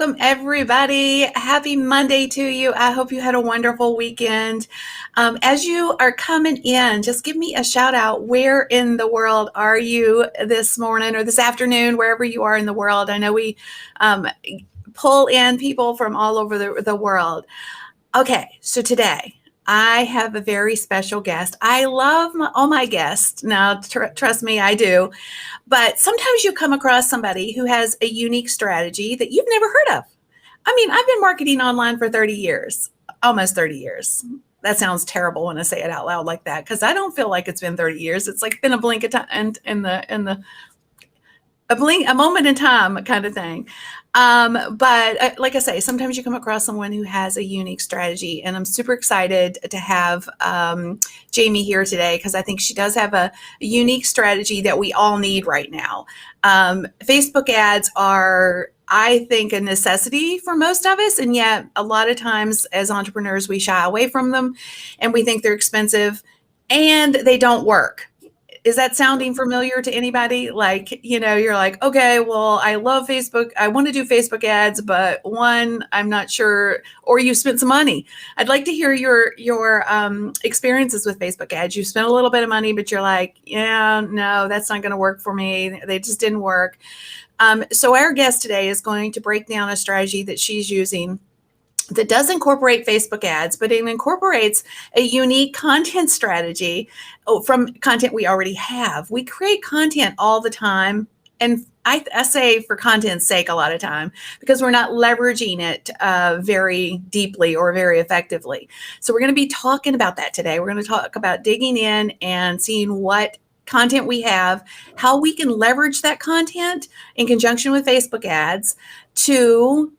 Welcome, everybody. Happy Monday to you. I hope you had a wonderful weekend. As you are coming in, just give me a shout out. Where in the world are you this morning or this afternoon, wherever you are in the world? I know we um, pull in people from all over the world. Okay, so today I have a very special guest. I love all my guests. Now, trust me, I do. But sometimes you come across somebody who has a unique strategy that you've never heard of. I mean, I've been marketing online for 30 years, almost 30 years. That sounds terrible when I say it out loud like that because I don't feel like it's been 30 years. It's like been a blink of time and in the a moment in time kind of thing. But like I say, sometimes you come across someone who has a unique strategy, and I'm super excited to have Jaime here today because I think she does have a unique strategy that we all need right now. Facebook ads are, I think, a necessity for most of us, and yet a lot of times as entrepreneurs we shy away from them and we think they're expensive and they don't work. Is that sounding familiar to anybody? Like, you're like, okay, well, I love Facebook. I want to do Facebook ads, but one, I'm not sure, or you spent some money. I'd like to hear your experiences with Facebook ads. You spent a little bit of money, but you're like, yeah, no, that's not going to work for me. They just didn't work. So our guest today is going to break down a strategy that she's using that does incorporate Facebook ads, but it incorporates a unique content strategy from content we already have. We create content all the time. And I say for content's sake a lot of time because we're not leveraging it very deeply or very effectively. So we're going to be talking about that today. We're going to talk about digging in and seeing what content we have, how we can leverage that content in conjunction with Facebook ads to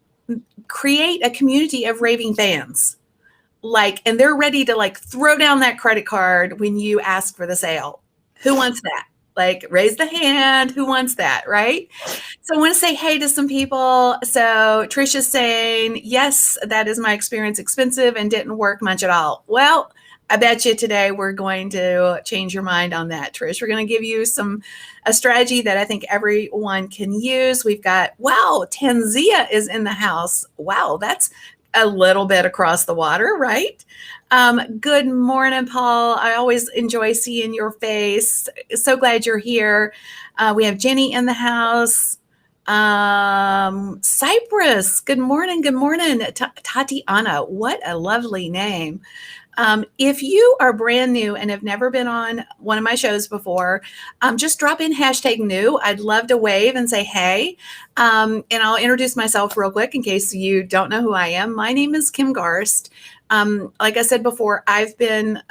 create a community of raving fans. And they're ready to throw down that credit card when you ask for the sale. Who wants that? Raise the hand. Who wants that? Right? So I want to say hey to some people. So Trisha's saying, yes, that is my experience, expensive and didn't work much at all. Well, I bet you today we're going to change your mind on that, Trish. We're going to give you a strategy that I think everyone can use. We've got, wow, Tanzania is in the house. Wow, that's a little bit across the water, right? Good morning, Paul. I always enjoy seeing your face. So glad you're here. We have Jenny in the house. Cyprus, good morning. Good morning. Tatiana, what a lovely name. If you are brand new and have never been on one of my shows before, just drop in #new. I'd love to wave and say, hey, and I'll introduce myself real quick in case you don't know who I am. My name is Kim Garst. Like I said before, I've been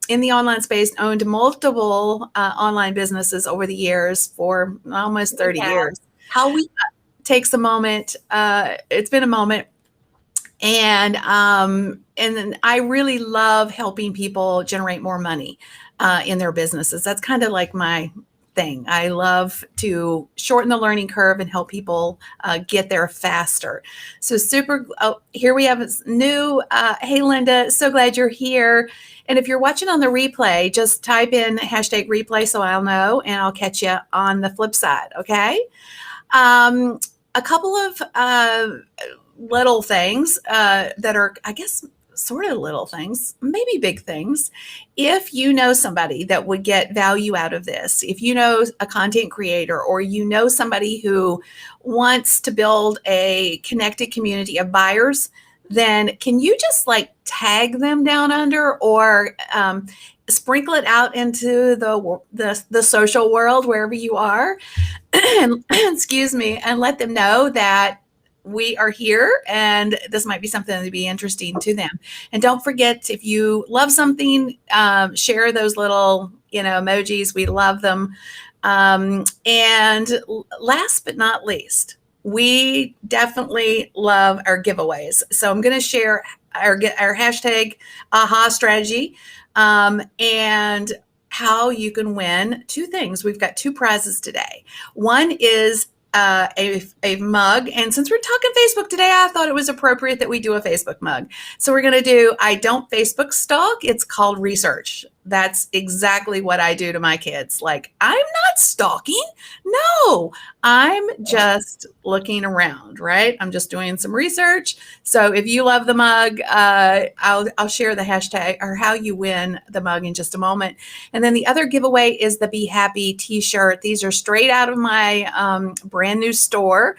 in the online space, owned multiple online businesses over the years for almost 30 years. How we takes a moment. It's been a moment. And then I really love helping people generate more money in their businesses. That's kind of like my thing. I love to shorten the learning curve and help people get there faster. So super, here we have new, hey Linda, so glad you're here. And if you're watching on the replay, just type in #replay so I'll know and I'll catch you on the flip side, okay? A couple of little things that are, I guess, sort of little things, maybe big things. If you know somebody that would get value out of this, if you know a content creator or you know somebody who wants to build a connected community of buyers, then can you just tag them down under or sprinkle it out into the social world wherever you are, and excuse me, and let them know that we are here and this might be something that would be interesting to them. And don't forget, if you love something, share those little, emojis. We love them. And last but not least, we definitely love our giveaways. So I'm going to share our #aha strategy and how you can win two things. We've got two prizes today. One is a mug. And since we're talking Facebook today, I thought it was appropriate that we do a Facebook mug. So we're going to do, I don't Facebook stalk. It's called research. That's exactly what I do to my kids. Like, I'm not stalking. No, I'm just looking around, right? I'm just doing some research. So if you love the mug, I'll share the hashtag or how you win the mug in just a moment. And then the other giveaway is the Be Happy t-shirt. These are straight out of my brand new store.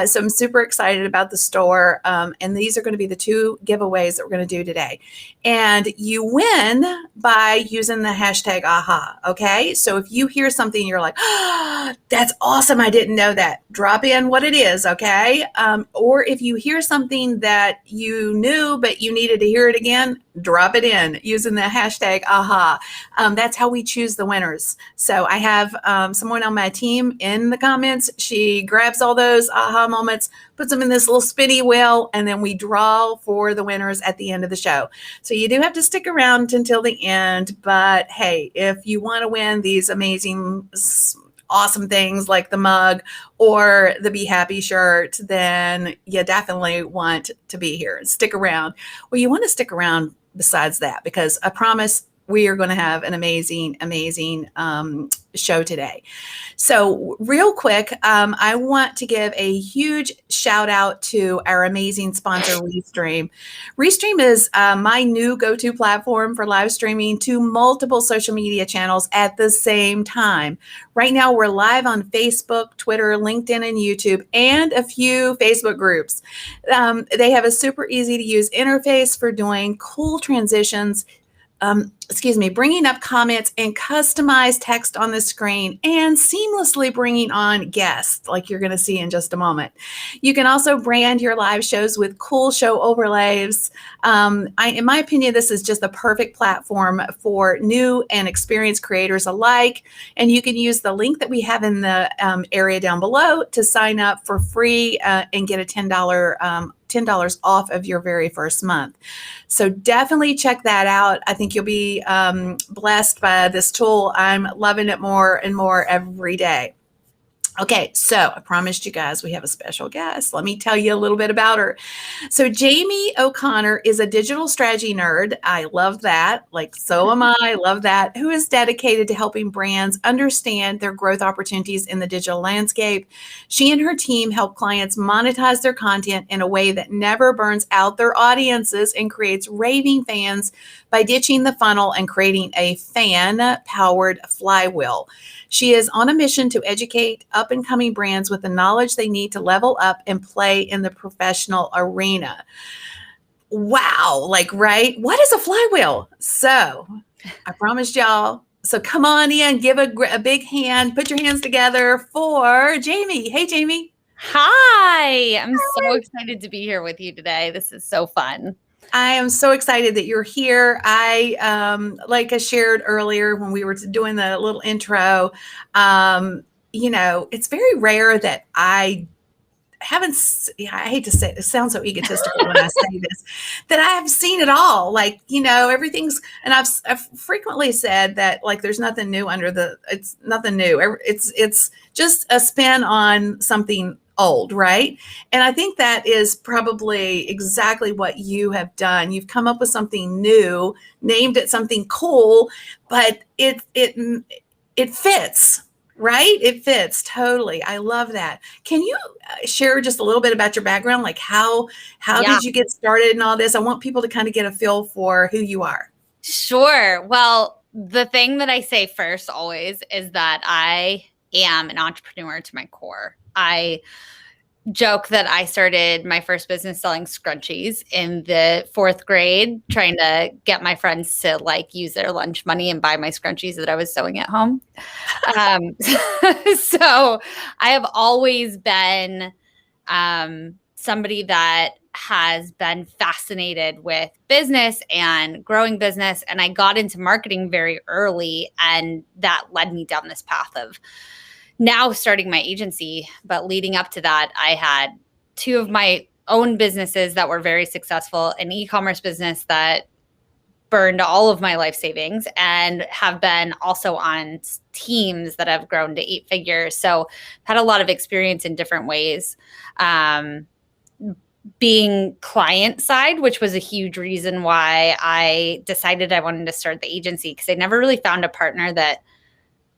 So I'm super excited about the store. And these are going to be the two giveaways that we're going to do today. And you win by using the hashtag AHA. Okay. So if you hear something, you're like, oh, that's awesome. I didn't know that. Drop in what it is. Okay. Or if you hear something that you knew, but you needed to hear it again, drop it in using the hashtag AHA. That's how we choose the winners. So I have someone on my team in the comments. She grabs all those AHA moments, puts them in this little spinny wheel, and then we draw for the winners at the end of the show. So you do have to stick around until the end, but hey, if you want to win these amazing, awesome things like the mug or the Be Happy shirt, then you definitely want to be here and stick around. Well, you want to stick around besides that, because I promise we are going to have an amazing, amazing show today. So real quick, I want to give a huge shout out to our amazing sponsor, Restream. Restream is my new go-to platform for live streaming to multiple social media channels at the same time. Right now, we're live on Facebook, Twitter, LinkedIn, and YouTube, and a few Facebook groups. They have a super easy to use interface for doing cool transitions, bringing up comments and customized text on the screen, and seamlessly bringing on guests like you're going to see in just a moment. You can also brand your live shows with cool show overlays. In my opinion, this is just the perfect platform for new and experienced creators alike. And you can use the link that we have in the area down below to sign up for free and get a $10 off of your very first month. So definitely check that out. I think you'll be blessed by this tool. I'm loving it more and more every day. Okay, so I promised you guys we have a special guest. Let me tell you a little bit about her. So Jaime O'Connor is a digital strategy nerd. I love that. Like, so am I. I love that. Who is dedicated to helping brands understand their growth opportunities in the digital landscape. She and her team help clients monetize their content in a way that never burns out their audiences and creates raving fans by ditching the funnel and creating a fan-powered flywheel. She is on a mission to educate up-and-coming brands with the knowledge they need to level up and play in the professional arena. Wow, like, right? What is a flywheel? So I promised y'all. So come on in, give a big hand, put your hands together for Jaime. Hey, Jaime. Hi, I'm so excited to be here with you today. This is so fun. I am so excited that you're here. Like I shared earlier when we were doing the little intro, it's very rare that I hate to say it, sounds so egotistical when I say this, that I have seen it all. Like, everything's, and I've frequently said that, like, there's nothing new it's nothing new. It's just a spin on something old, right? And I think that is probably exactly what you have done. You've come up with something new, named it something cool, but it fits. Right? It fits totally. I love that. Can you share just a little bit about your background? Like how did you get started and all this? I want people to kind of get a feel for who you are. Sure. Well, the thing that I say first always is that I am an entrepreneur to my core. I joke that I started my first business selling scrunchies in the 4th grade, trying to get my friends to like use their lunch money and buy my scrunchies that I was sewing at home. So I have always been somebody that has been fascinated with business and growing business. And I got into marketing very early, and that led me down this path of now starting my agency. But leading up to that, I had 2 of my own businesses that were very successful, an e-commerce business that burned all of my life savings, and have been also on teams that have grown to 8 figures. So had a lot of experience in different ways. being client side, which was a huge reason why I decided I wanted to start the agency, because I never really found a partner that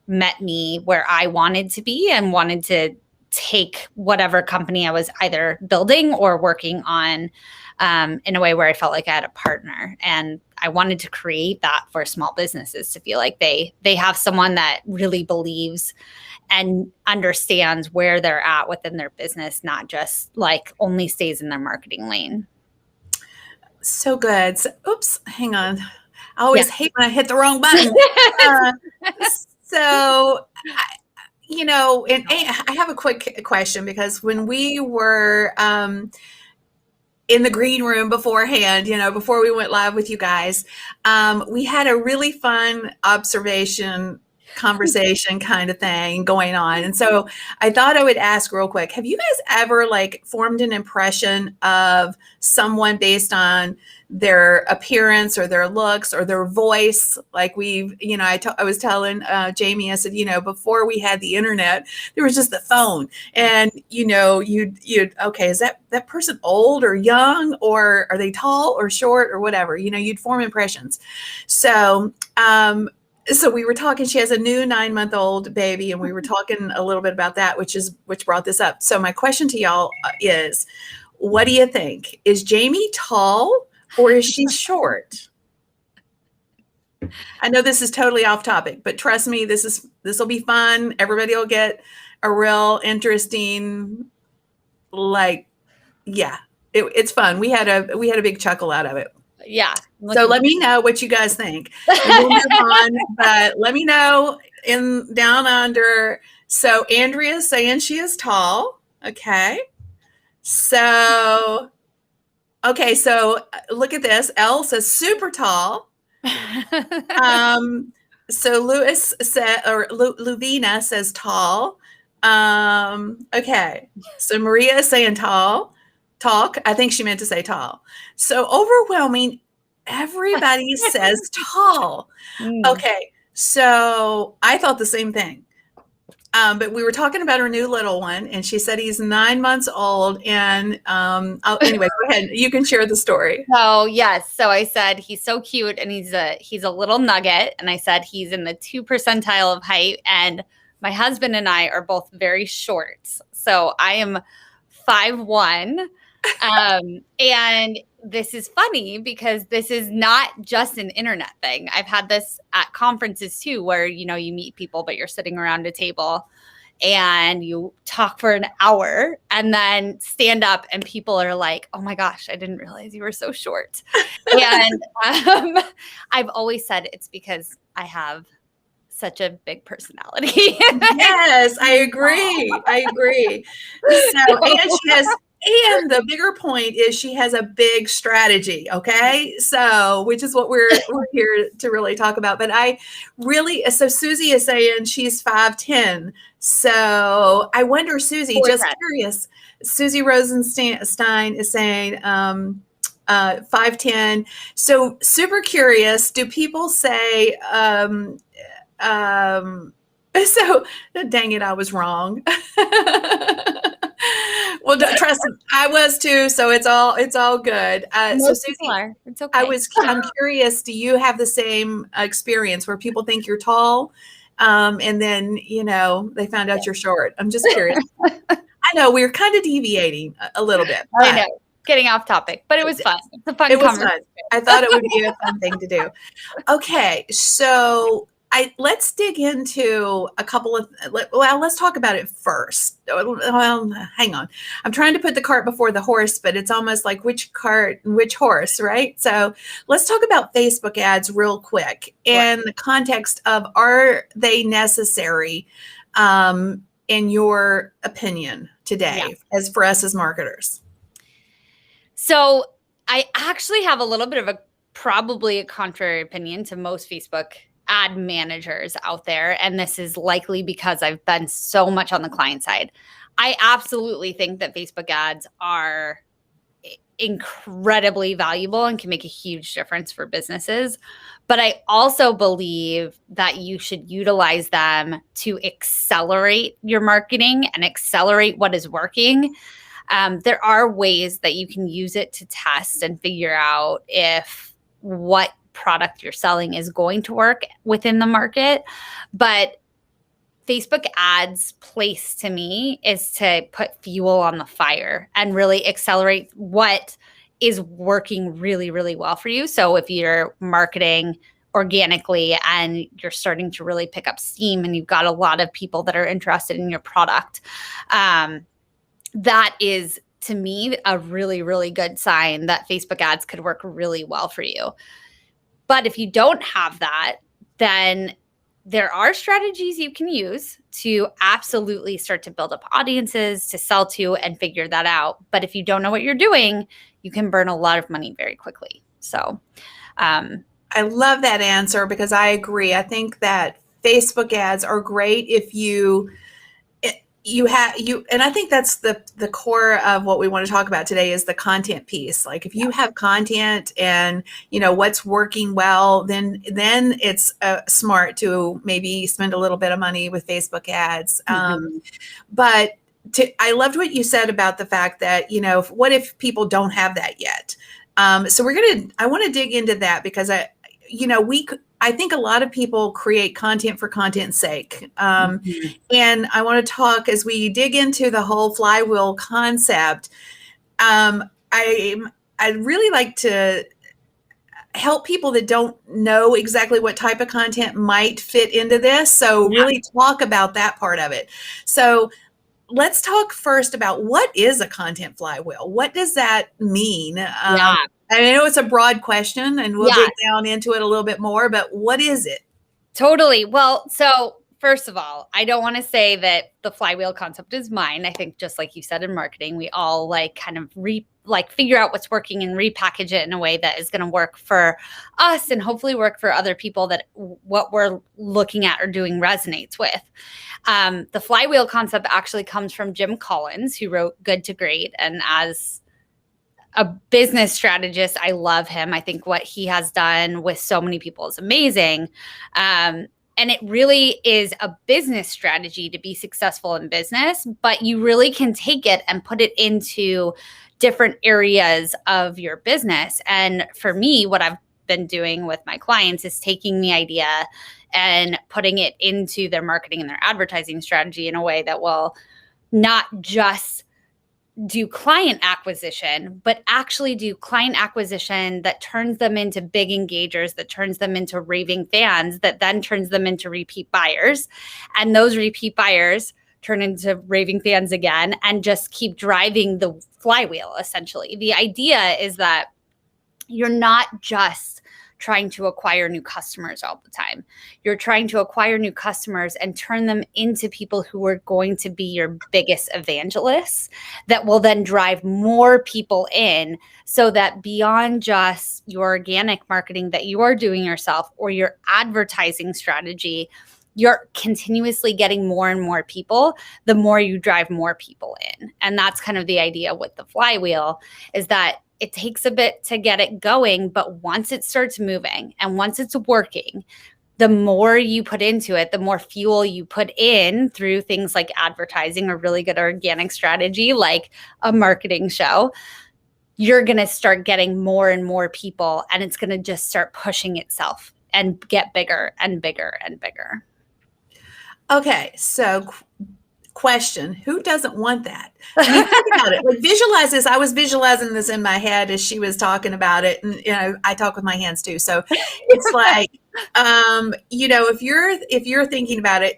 met me where I wanted to be and wanted to take whatever company I was either building or working on in a way where I felt like I had a partner. And I wanted to create that for small businesses to feel like they have someone that really believes and understands where they're at within their business, not just like only stays in their marketing lane. So good. So, oops, hang on. I always hate when I hit the wrong button. So, and I have a quick question, because when we were in the green room beforehand, before we went live with you guys, we had a really fun conversation kind of thing going on. And so I thought I would ask real quick, have you guys ever formed an impression of someone based on their appearance or their looks or their voice? Like I was telling Jaime, I said, before we had the internet, there was just the phone, and you'd okay, is that person old or young, or are they tall or short or whatever? You'd form impressions. So we were talking, she has a new 9-month-old baby, and we were talking a little bit about that, which brought this up. So my question to y'all is, what do you think? Is Jaime tall or is she short? I know this is totally off topic, but trust me, this will be fun. Everybody will get a real interesting, it's fun. We had a big chuckle out of it. Yeah. So let me know what you guys think. We'll move on, but let me know down under. So Andrea's saying she is tall. Okay. So look at this. Elle says super tall. So Luvina says tall. Okay. So Maria is saying talk. I think she meant to say tall. So overwhelming, everybody says tall. Okay. So I thought the same thing. But we were talking about her new little one, and she said he's 9 months old. And anyway, go ahead. You can share the story. Oh, yes. So I said he's so cute, and he's a little nugget. And I said he's in the 2 percentile of height. And my husband and I are both very short. So I am 5'1". And this is funny because this is not just an internet thing. I've had this at conferences too, where, you meet people, but you're sitting around a table and you talk for an hour and then stand up and people are like, oh my gosh, I didn't realize you were so short. And I've always said it's because I have such a big personality. Yes, I agree. So, and the bigger point is she has a big strategy. Okay. So, which is what we're here to really talk about. But so Susie is saying she's 5'10". So I wonder, Susie, just curious, Susie Rosenstein is saying 5'10". So super curious. Do people say, so dang it, I was wrong. Well, trust me, I was too. So it's all good. So Susie, it's okay. I'm curious. Do you have the same experience where people think you're tall, and then they found out you're short? I'm just curious. I know we're kind of deviating a little bit. I know, getting off topic, but it was fun. It's a fun conversation. Fun. I thought it would be a fun thing to do. Okay, so let's dig into a couple of, let's talk about it first. Well, hang on. I'm trying to put the cart before the horse, but it's almost like which cart and which horse, right? So let's talk about Facebook ads real quick in the context of, are they necessary in your opinion today as for us as marketers? So I actually have a little bit of probably a contrary opinion to most Facebook ad managers out there. And this is likely because I've been so much on the client side. I absolutely think that Facebook ads are incredibly valuable and can make a huge difference for businesses. But I also believe that you should utilize them to accelerate your marketing and accelerate what is working. There are ways that you can use it to test and figure out if what product you're selling is going to work within the market. But Facebook ads place to me is to put fuel on the fire and really accelerate what is working really, really well for you. So if you're marketing organically and you're starting to really pick up steam and you've got a lot of people that are interested in your product, that is, to me, a really, really good sign that Facebook ads could work really well for you. But if you don't have that, then there are strategies you can use to absolutely start to build up audiences to sell to and figure that out. But if you don't know what you're doing, you can burn a lot of money very quickly. So I love that answer because I agree. I think that Facebook ads are great if you and I think that's the core of what we want to talk about today is the content piece. Like if you have content and what's working well, then it's smart to maybe spend a little bit of money with Facebook ads. But I loved what you said about the fact that what if people don't have that yet? So I want to dig into that because I think a lot of people create content for content's sake. And I want to talk as we dig into the whole flywheel concept. I'd really like to help people that don't know exactly what type of content might fit into this. So really talk about that part of it. So let's talk first about what is a content flywheel? What does that mean? I know it's a broad question and we'll dig down into it a little bit more, but what is it? Totally. Well, so first of all, I don't want to say that the flywheel concept is mine. I think just like you said in marketing, we all kind of figure out what's working and repackage it in a way that is going to work for us and hopefully work for other people that what we're looking at or doing resonates with. The flywheel concept actually comes from Jim Collins, who wrote Good to Great. And as a business strategist, I love him. I think what he has done with so many people is amazing. And it really is a business strategy to be successful in business, but you really can take it and put it into different areas of your business. And for me, what I've been doing with my clients is taking the idea and putting it into their marketing and their advertising strategy in a way that will not just do client acquisition, but actually do client acquisition that turns them into big engagers, that turns them into raving fans, that then turns them into repeat buyers. And those repeat buyers turn into raving fans again and just keep driving the flywheel, essentially. The idea is that you're not just trying to acquire new customers all the time. You're trying to acquire new customers and turn them into people who are going to be your biggest evangelists that will then drive more people in so that beyond just your organic marketing that you are doing yourself or your advertising strategy, you're continuously getting more and more people, the more you drive more people in. And that's kind of the idea with the flywheel is that it takes a bit to get it going, but once it starts moving and once it's working, the more you put into it, the more fuel you put in through things like advertising or really good organic strategy, like a marketing show, you're going to start getting more and more people, and it's going to just start pushing itself and get bigger and bigger and bigger. Okay, so question, who doesn't want that? I mean, think about it. Like, visualize this. I was visualizing this in my head as she was talking about it, and I talk with my hands too. So it's like, if you're thinking about it,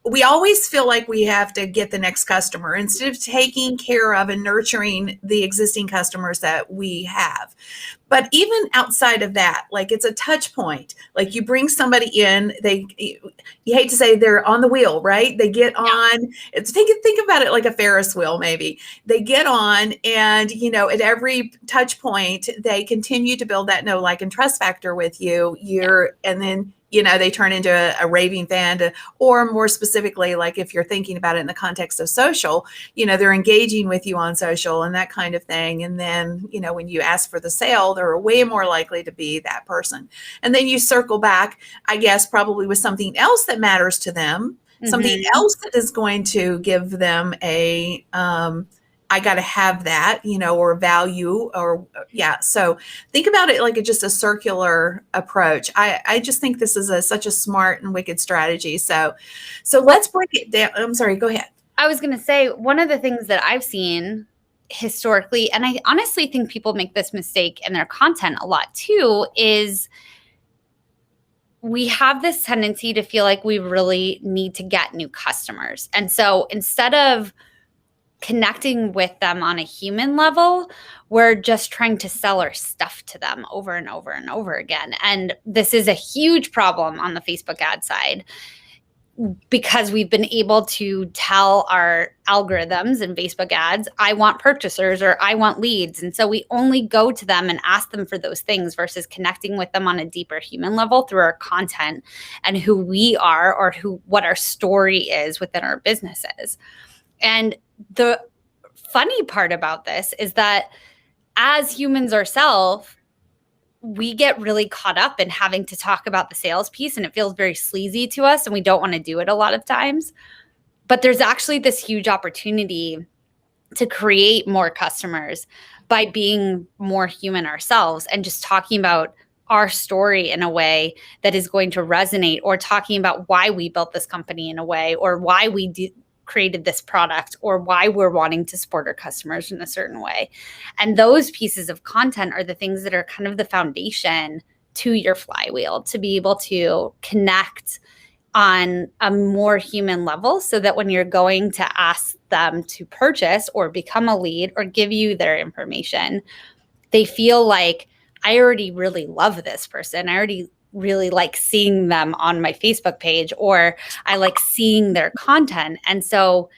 we always feel like we have to get the next customer instead of taking care of and nurturing the existing customers that we have. But even outside of that, like, it's a touch point. Like, you bring somebody in, you hate to say they're on the wheel, right? They get on, think about it like a Ferris wheel, maybe. They get on and, at every touch point, they continue to build that know, like, and trust factor with you. And then, they turn into a raving fan, or more specifically, like if you're thinking about it in the context of social, they're engaging with you on social and that kind of thing. And then, when you ask for the sale, they're way more likely to be that person. And then you circle back, I guess, probably with something else that matters to them, something else that is going to give them a I got to have that, or value, or yeah. So think about it like just a circular approach. I just think this is such a smart and wicked strategy. So let's break it down. I'm sorry, go ahead. I was going to say, one of the things that I've seen historically, and I honestly think people make this mistake in their content a lot too, is we have this tendency to feel like we really need to get new customers. And so instead of connecting with them on a human level, we're just trying to sell our stuff to them over and over and over again. And this is a huge problem on the Facebook ad side, because we've been able to tell our algorithms and Facebook ads, I want purchasers or I want leads. And so we only go to them and ask them for those things versus connecting with them on a deeper human level through our content and who we are, or what our story is within our businesses. And the funny part about this is that as humans ourselves, we get really caught up in having to talk about the sales piece, and it feels very sleazy to us, and we don't want to do it a lot of times. But there's actually this huge opportunity to create more customers by being more human ourselves and just talking about our story in a way that is going to resonate, or talking about why we built this company in a way, or why we created this product, or why we're wanting to support our customers in a certain way. And those pieces of content are the things that are kind of the foundation to your flywheel, to be able to connect on a more human level, so that when you're going to ask them to purchase or become a lead or give you their information, they feel like, I already really love this person. I already really like seeing them on my Facebook page, or I like seeing their content. And so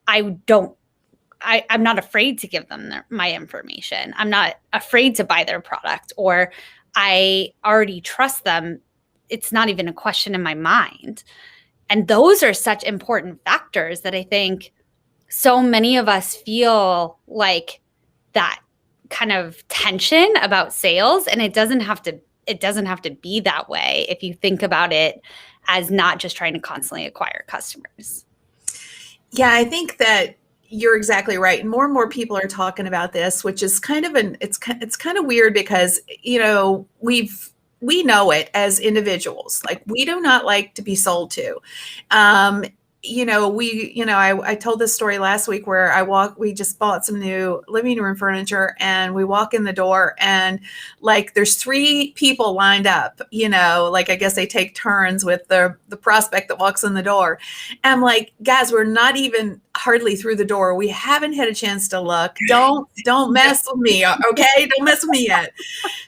I'm not afraid to give them my information. I'm not afraid to buy their product, or I already trust them. It's not even a question in my mind. And those are such important factors that I think so many of us feel like that kind of tension about sales. And it doesn't have to be that way if you think about it as not just trying to constantly acquire customers. Yeah, I think that you're exactly right. More and more people are talking about this, which is kind of it's kind of weird, because we know it as individuals. Like, we do not like to be sold to. I told this story last week where we just bought some new living room furniture, and we walk in the door, and like there's 3 people lined up, like I guess they take turns with the prospect that walks in the door. And I'm like, guys, we're not even hardly through the door. We haven't had a chance to look. Don't mess with me. Okay. Don't mess with me yet.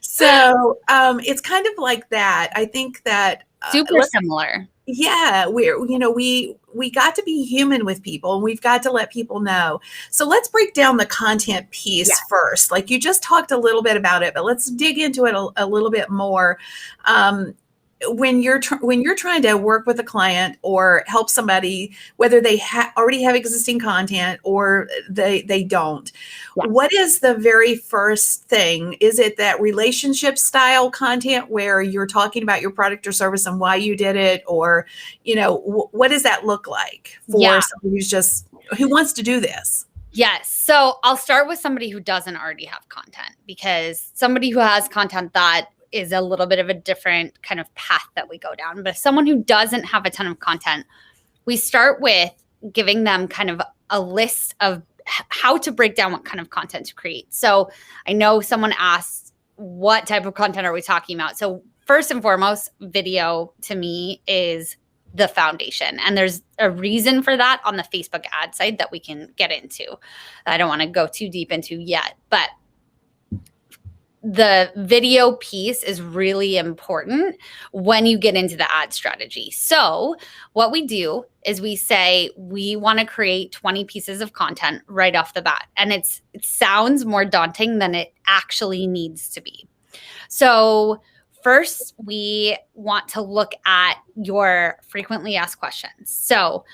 So it's kind of like that. I think that super similar. Yeah, we got to be human with people, and we've got to let people know. So let's break down the content piece first. Like, you just talked a little bit about it, but let's dig into it a little bit more. When you're trying to work with a client or help somebody, whether they already have existing content or they don't, what is the very first thing? Is it that relationship style content where you're talking about your product or service and why you did it, or what does that look like for somebody who wants to do this? Yes. So I'll start with somebody who doesn't already have content, because somebody who has content, that is a little bit of a different kind of path that we go down. But someone who doesn't have a ton of content, we start with giving them kind of a list of how to break down what kind of content to create. So I know someone asked, what type of content are we talking about? So first and foremost, video to me is the foundation. And there's a reason for that on the Facebook ad side that we can get into. I don't want to go too deep into yet, but the video piece is really important when you get into the ad strategy. So what we do is we say we want to create 20 pieces of content right off the bat. And it sounds more daunting than it actually needs to be. So first, we want to look at your frequently asked questions. So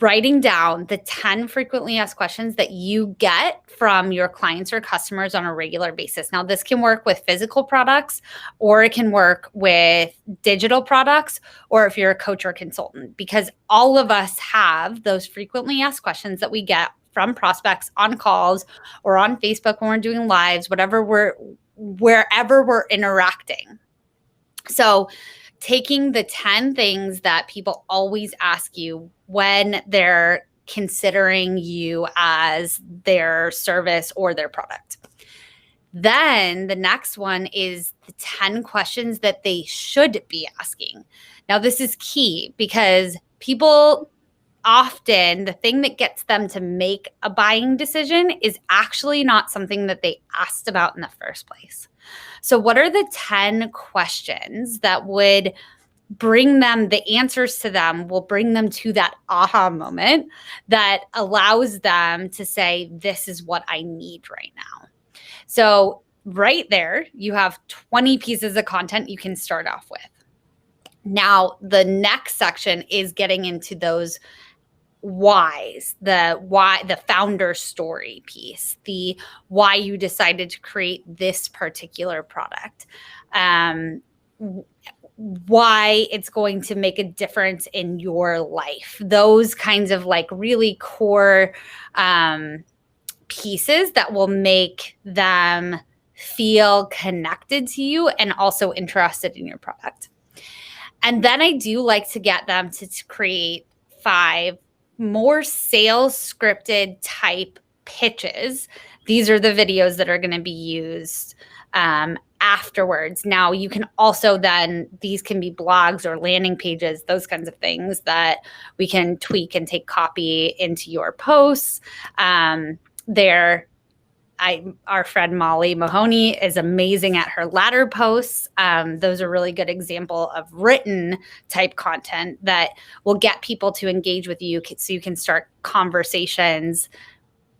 writing down the 10 frequently asked questions that you get from your clients or customers on a regular basis. Now, this can work with physical products, or it can work with digital products, or if you're a coach or consultant, because all of us have those frequently asked questions that we get from prospects on calls or on Facebook when we're doing lives, wherever we're interacting. So taking the 10 things that people always ask you when they're considering you as their service or their product. Then the next one is the 10 questions that they should be asking. Now, this is key because people often, the thing that gets them to make a buying decision is actually not something that they asked about in the first place. So what are the 10 questions that would bring them, the answers to them will bring them to that aha moment that allows them to say, this is what I need right now. So right there, you have 20 pieces of content you can start off with. Now, the next section is getting into those whys, the founder story piece, the why you decided to create this particular product, why it's going to make a difference in your life, those kinds of like really core pieces that will make them feel connected to you and also interested in your product. And then I do like to get them to create 5 more sales scripted type pitches. These are the videos that are going to be used afterwards. Now, you can also then, these can be blogs or landing pages, those kinds of things that we can tweak and take copy into your posts. Our friend Molly Mahoney is amazing at her ladder posts. Those are really good example of written type content that will get people to engage with you so you can start conversations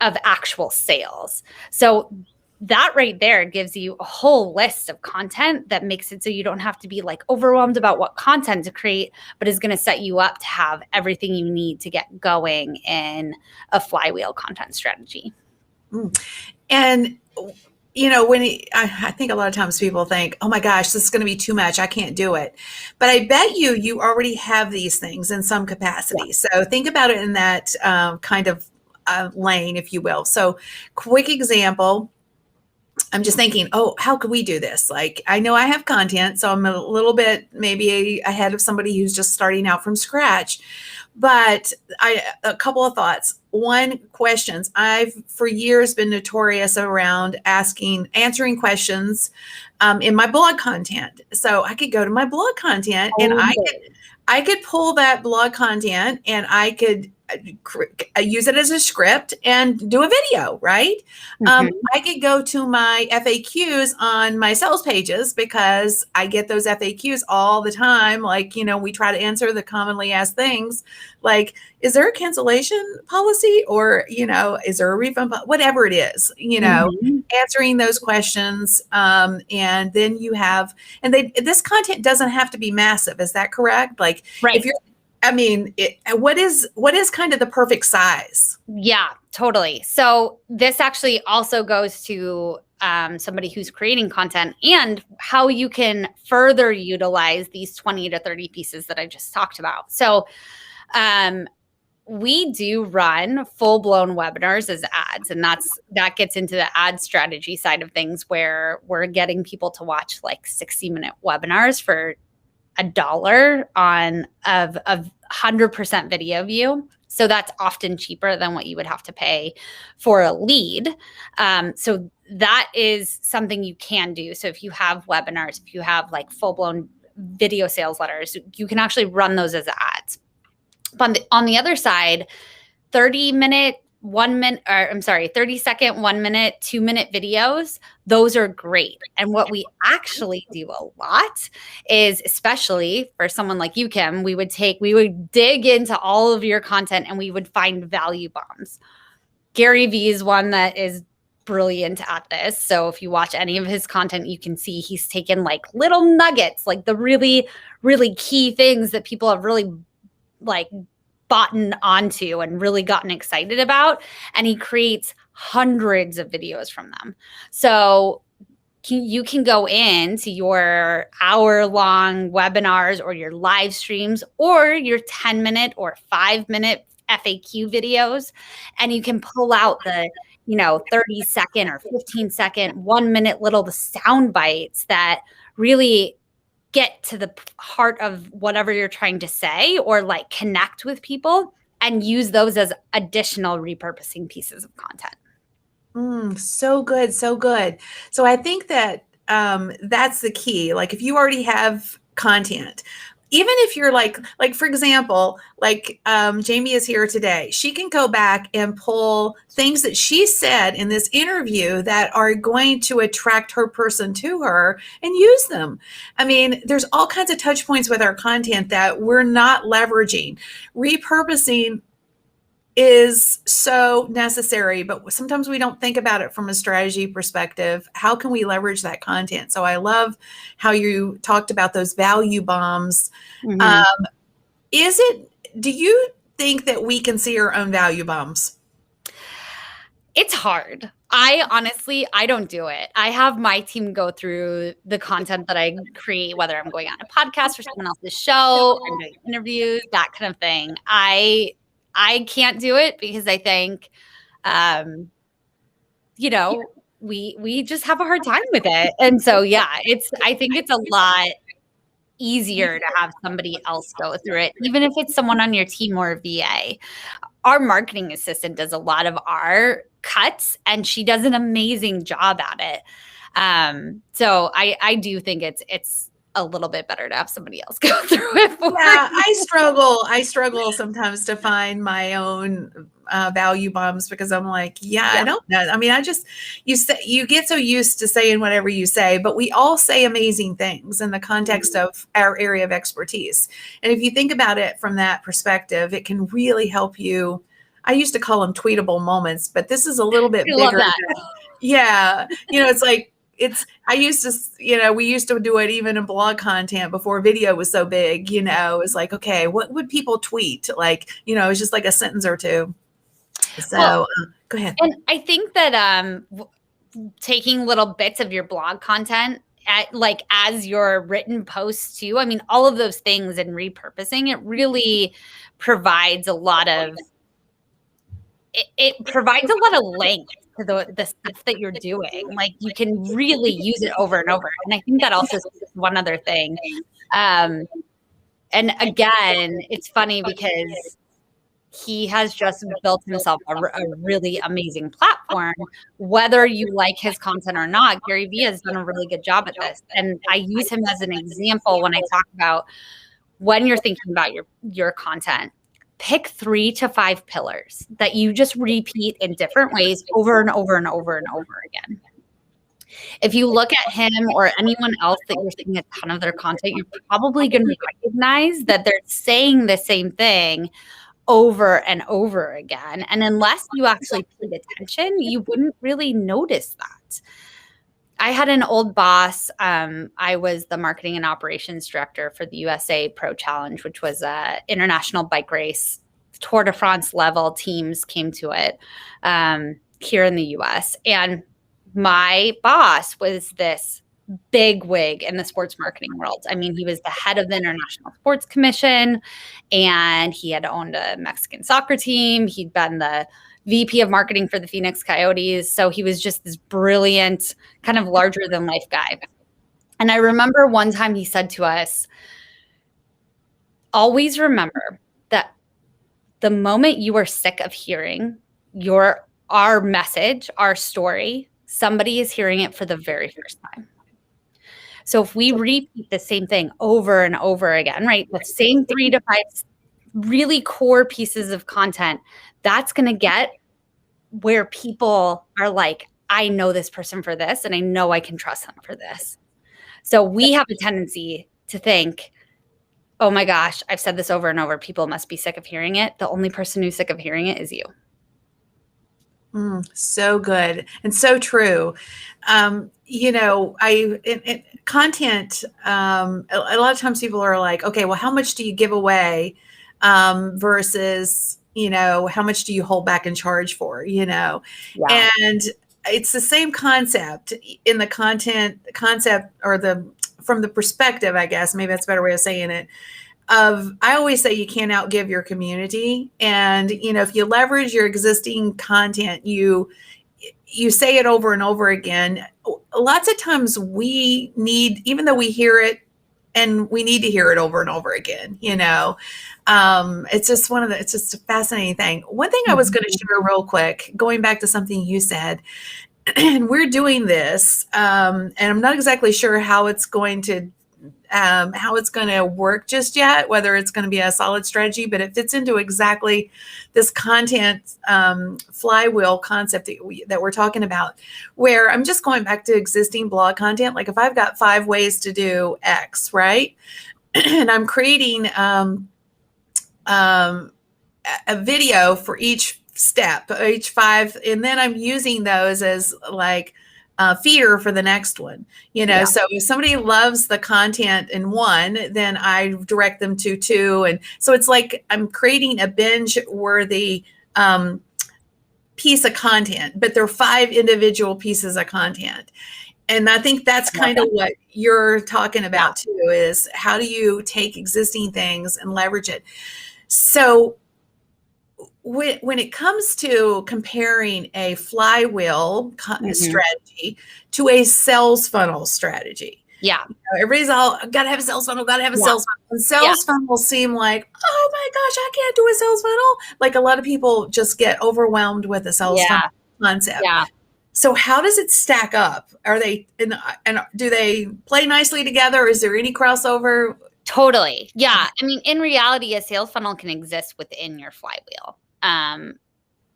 of actual sales. So that right there gives you a whole list of content that makes it so you don't have to be like overwhelmed about what content to create, but is going to set you up to have everything you need to get going in a flywheel content strategy. And, you know, I think a lot of times people think, oh my gosh, this is going to be too much. I can't do it. But I bet you already have these things in some capacity. Yeah. So think about it in that kind of lane, if you will. So quick example. I'm just thinking, oh, how could we do this? Like, I know I have content, so I'm a little bit maybe ahead of somebody who's just starting out from scratch. But a couple of thoughts. One, questions. I've for years been notorious around answering questions in my blog content. So I could go to my blog content and I could pull that blog content and I could use it as a script and do a video, right? Mm-hmm. I could go to my FAQs on my sales pages because I get those FAQs all the time. Like, you know, we try to answer the commonly asked things like, is there a cancellation policy or, you know, is there a refund? Whatever it is, you know, answering those questions. And then you have, this content doesn't have to be massive. Is that correct? Like if you're, I mean, what is kind of the perfect size? Yeah, totally. So this actually also goes to somebody who's creating content and how you can further utilize these 20 to 30 pieces that I just talked about. So we do run full-blown webinars as ads, and that gets into the ad strategy side of things where we're getting people to watch like 60-minute webinars for $1 of 100% video view. So that's often cheaper than what you would have to pay for a lead. So that is something you can do. So if you have webinars, if you have like full-blown video sales letters, you can actually run those as ads. But on the other side, 30-second, 1 minute, 2-minute videos, those are great. And what we actually do a lot is, especially for someone like you, Kim, we would dig into all of your content and we would find value bombs. Gary Vee is one that is brilliant at this. So if you watch any of his content, you can see he's taken like little nuggets, like the really, really key things that people have really like bought onto and really gotten excited about. And he creates hundreds of videos from them. So you can go into your hour-long webinars or your live streams or your 10-minute or 5-minute FAQ videos, and you can pull out the 30-second or 15-second, 1 minute little the sound bites that really get to the heart of whatever you're trying to say, or like connect with people, and use those as additional repurposing pieces of content. So good. So good. So I think that that's the key. Like if you already have content, even if you're like for example, like Jaime is here today, she can go back and pull things that she said in this interview that are going to attract her person to her and use them. I mean, there's all kinds of touch points with our content that we're not leveraging. Repurposing is so necessary, but sometimes we don't think about it from a strategy perspective. How can we leverage that content? So I love how you talked about those value bombs. Mm-hmm. Do you think that we can see our own value bombs? It's hard. I don't do it. I have my team go through the content that I create, whether I'm going on a podcast or someone else's show, I'm doing interviews, that kind of thing. I can't do it because I think, we just have a hard time with it. And so, I think it's a lot easier to have somebody else go through it, even if it's someone on your team or a VA. Our marketing assistant does a lot of our cuts, and she does an amazing job at it. So I do think it's a little bit better to have somebody else go through it for Yeah, me. I struggle sometimes to find my own value bombs because I'm like, I don't know. I mean, you get so used to saying whatever you say, but we all say amazing things in the context of our area of expertise. And if you think about it from that perspective, it can really help you. I used to call them tweetable moments, but this is a little bit I bigger. love that. It's like, we used to do it even in blog content before video was so big, it's like, okay, what would people tweet? Like, it's just like a sentence or two. So go ahead. And I think that taking little bits of your blog content as your written posts too, I mean, all of those things and repurposing, it really provides a lot of length to the stuff that you're doing. Like you can really use it over and over. And I think that also is one other thing. And again, it's funny because he has just built himself a really amazing platform. Whether you like his content or not, Gary Vee has done a really good job at this. And I use him as an example when I talk about when you're thinking about your content. Pick 3 to 5 pillars that you just repeat in different ways over and over and over and over again. If you look at him or anyone else that you're seeing a ton of their content, you're probably going to recognize that they're saying the same thing over and over again. And unless you actually paid attention, you wouldn't really notice that. I had an old boss. I was the marketing and operations director for the USA Pro Challenge, which was an international bike race. Tour de France level teams came to it here in the US. And my boss was this big wig in the sports marketing world. I mean, he was the head of the International Sports Commission, and he had owned a Mexican soccer team. He'd been the VP of marketing for the Phoenix Coyotes. So he was just this brilliant, kind of larger than life guy. And I remember one time he said to us, always remember that the moment you are sick of hearing our message, our story, somebody is hearing it for the very first time. So if we repeat the same thing over and over again, right, the same 3 to 5 really core pieces of content, that's going to get where people are like, I know this person for this, and I know I can trust them for this. So we have a tendency to think, oh my gosh, I've said this over and over. People must be sick of hearing it. The only person who's sick of hearing it is you. So good and so true. Content, a lot of times people are like, okay, well, how much do you give away versus, how much do you hold back and charge for, And it's the same concept in the concept or from the perspective, I guess, maybe that's a better way of saying it. I always say you can't outgive your community. And, if you leverage your existing content, you say it over and over again. Lots of times we need, even though we hear it, and we need to hear it over and over again, it's just it's just a fascinating thing. One thing I was going to share real quick, going back to something you said, and we're doing this, and I'm not exactly sure how it's going to work just yet, whether it's going to be a solid strategy, but it fits into exactly this content flywheel concept that we're talking about, where I'm just going back to existing blog content. Like if I've got 5 ways to do X, right? And I'm creating a video for each step, each 5, and then I'm using those as like feeder for the next one. Yeah. So if somebody loves the content in 1, then I direct them to 2, and so it's like I'm creating a binge-worthy piece of content, but they're 5 individual pieces of content. And I think that's kind of what you're talking about too, is how do you take existing things and leverage it? So when it comes to comparing a flywheel strategy to a sales funnel strategy, everybody's all got to have a sales funnel, got to have a sales funnel. And sales funnels seem like, oh my gosh, I can't do a sales funnel. Like a lot of people just get overwhelmed with the sales funnel concept. Yeah. So how does it stack up? Are they and do they play nicely together? Is there any crossover? Totally. Yeah. I mean, in reality, a sales funnel can exist within your flywheel.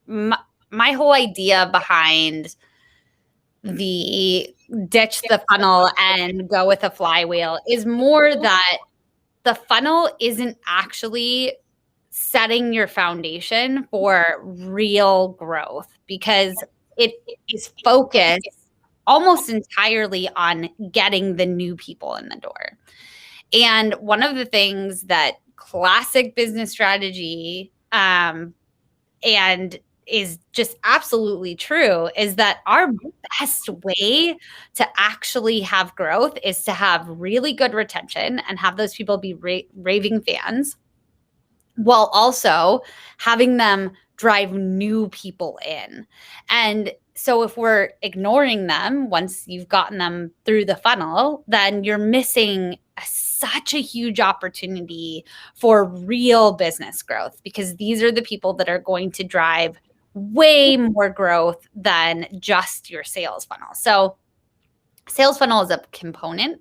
My whole idea behind the ditch the funnel and go with a flywheel is more that the funnel isn't actually setting your foundation for real growth, because it is focused almost entirely on getting the new people in the door. And one of the things that classic business strategy and is just absolutely true is that our best way to actually have growth is to have really good retention and have those people be raving fans, while also having them drive new people in. And so if we're ignoring them once you've gotten them through the funnel, then you're missing such a huge opportunity for real business growth, because these are the people that are going to drive way more growth than just your sales funnel. So sales funnel is a component,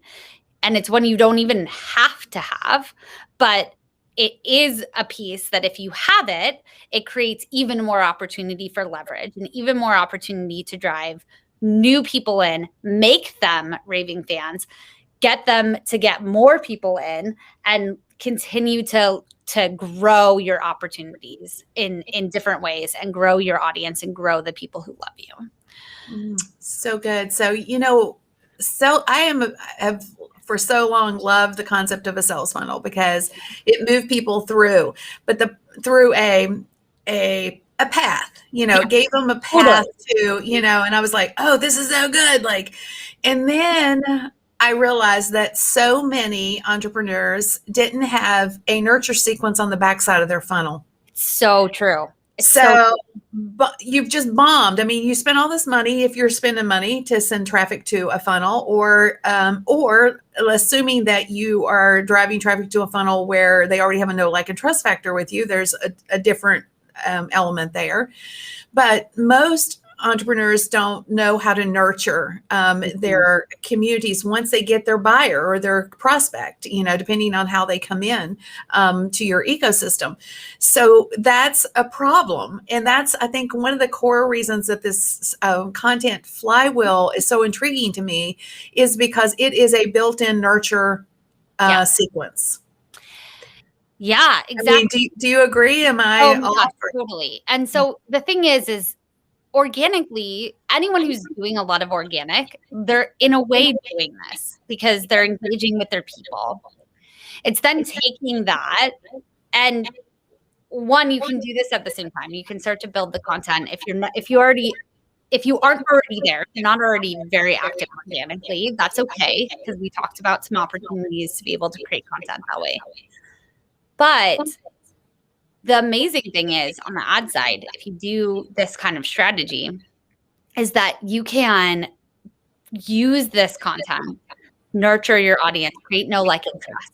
and it's one you don't even have to have, but it is a piece that if you have it, it creates even more opportunity for leverage and even more opportunity to drive new people in, make them raving fans, get them to get more people in, and continue to grow your opportunities in different ways, and grow your audience and grow the people who love you. So good. So, I have for so long loved the concept of a sales funnel because it moved people through, but through a path, gave them a path to, and I was like, oh, this is so good. And then I realized that so many entrepreneurs didn't have a nurture sequence on the backside of their funnel. It's so true. But you've just bombed. I mean, you spend all this money, if you're spending money to send traffic to a funnel, or assuming that you are driving traffic to a funnel where they already have a know, like, and trust factor with you, there's a different element there. But most entrepreneurs don't know how to nurture their communities once they get their buyer or their prospect, depending on how they come in to your ecosystem. So that's a problem. And that's, I think, one of the core reasons that this content flywheel is so intriguing to me, is because it is a built-in nurture sequence. Yeah, exactly. I mean, do you agree? Am I off? Totally. And so the thing is organically, anyone who's doing a lot of organic, they're in a way doing this because they're engaging with their people. It's then taking that, and one, you can do this at the same time. You can start to build the content if you aren't already there, if you're not already very active organically, that's okay, because we talked about some opportunities to be able to create content that way. But the amazing thing is on the ad side, if you do this kind of strategy, is that you can use this content, nurture your audience, create know, like, and trust,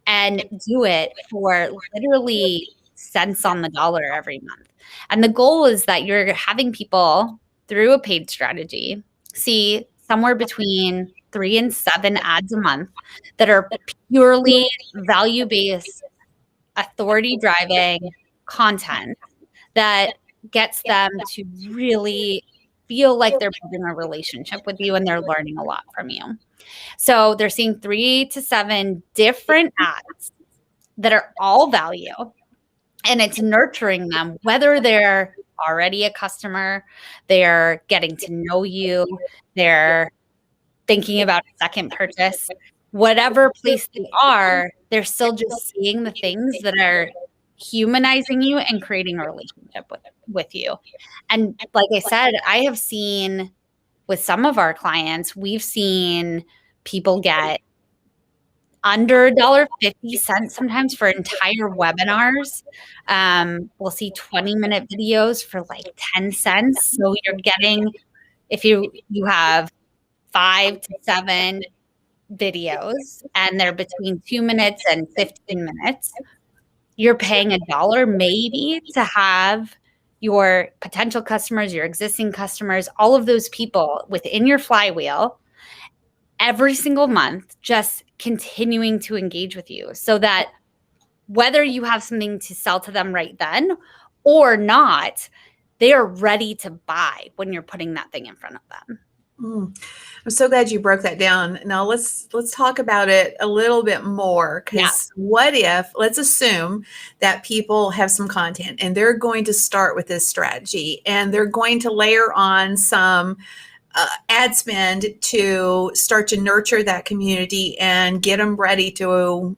and do it for literally cents on the dollar every month. And the goal is that you're having people through a paid strategy see somewhere between 3 and 7 ads a month that are purely value-based, authority-driving content that gets them to really feel like they're building a relationship with you and they're learning a lot from you. So they're seeing 3 to 7 different ads that are all value, and it's nurturing them, whether they're already a customer, they're getting to know you, they're thinking about a second purchase, whatever place they are, they're still just seeing the things that are humanizing you and creating a relationship with you. And like I said, I have seen with some of our clients, we've seen people get under $1.50 sometimes for entire webinars. We'll see 20-minute videos for like 10 cents. So you're getting, if you have 5 to 7 videos and they're between 2 minutes and 15 minutes, you're paying $1 maybe to have your potential customers, your existing customers, all of those people within your flywheel every single month, just continuing to engage with you so that whether you have something to sell to them right then or not, they are ready to buy when you're putting that thing in front of them. I'm so glad you broke that down. Now let's talk about it a little bit more, because what if, let's assume that people have some content and they're going to start with this strategy and they're going to layer on some ad spend to start to nurture that community and get them ready to,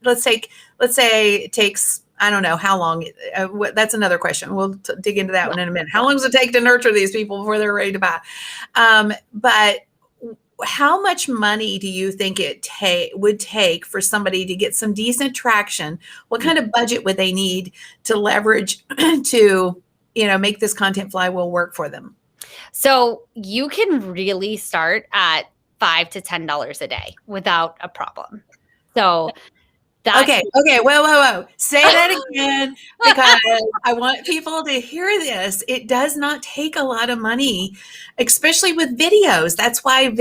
let's say it takes, I don't know how long. That's another question. We'll dig into that one in a minute. How long does it take to nurture these people before they're ready to buy? But how much money do you think it would take for somebody to get some decent traction? What kind of budget would they need to leverage to, make this content flywheel work for them? So you can really start at $5 to $10 a day without a problem. So Okay. Whoa. Say that again, because I want people to hear this. It does not take a lot of money, especially with videos. That's why,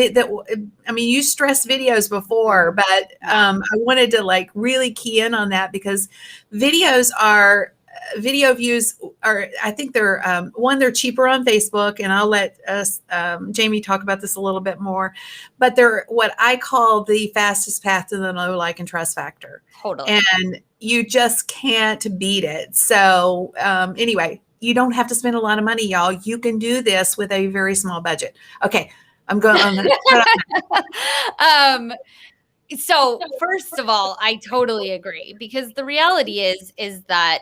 you stressed videos before, but I wanted to really key in on that, because video views are, I think they're, they're cheaper on Facebook, and I'll let Jaime talk about this a little bit more, but they're what I call the fastest path to the know, like, and trust factor. Totally. And you just can't beat it. So anyway, you don't have to spend a lot of money, y'all. You can do this with a very small budget. Okay. I'm going So first of all, I totally agree, because the reality is that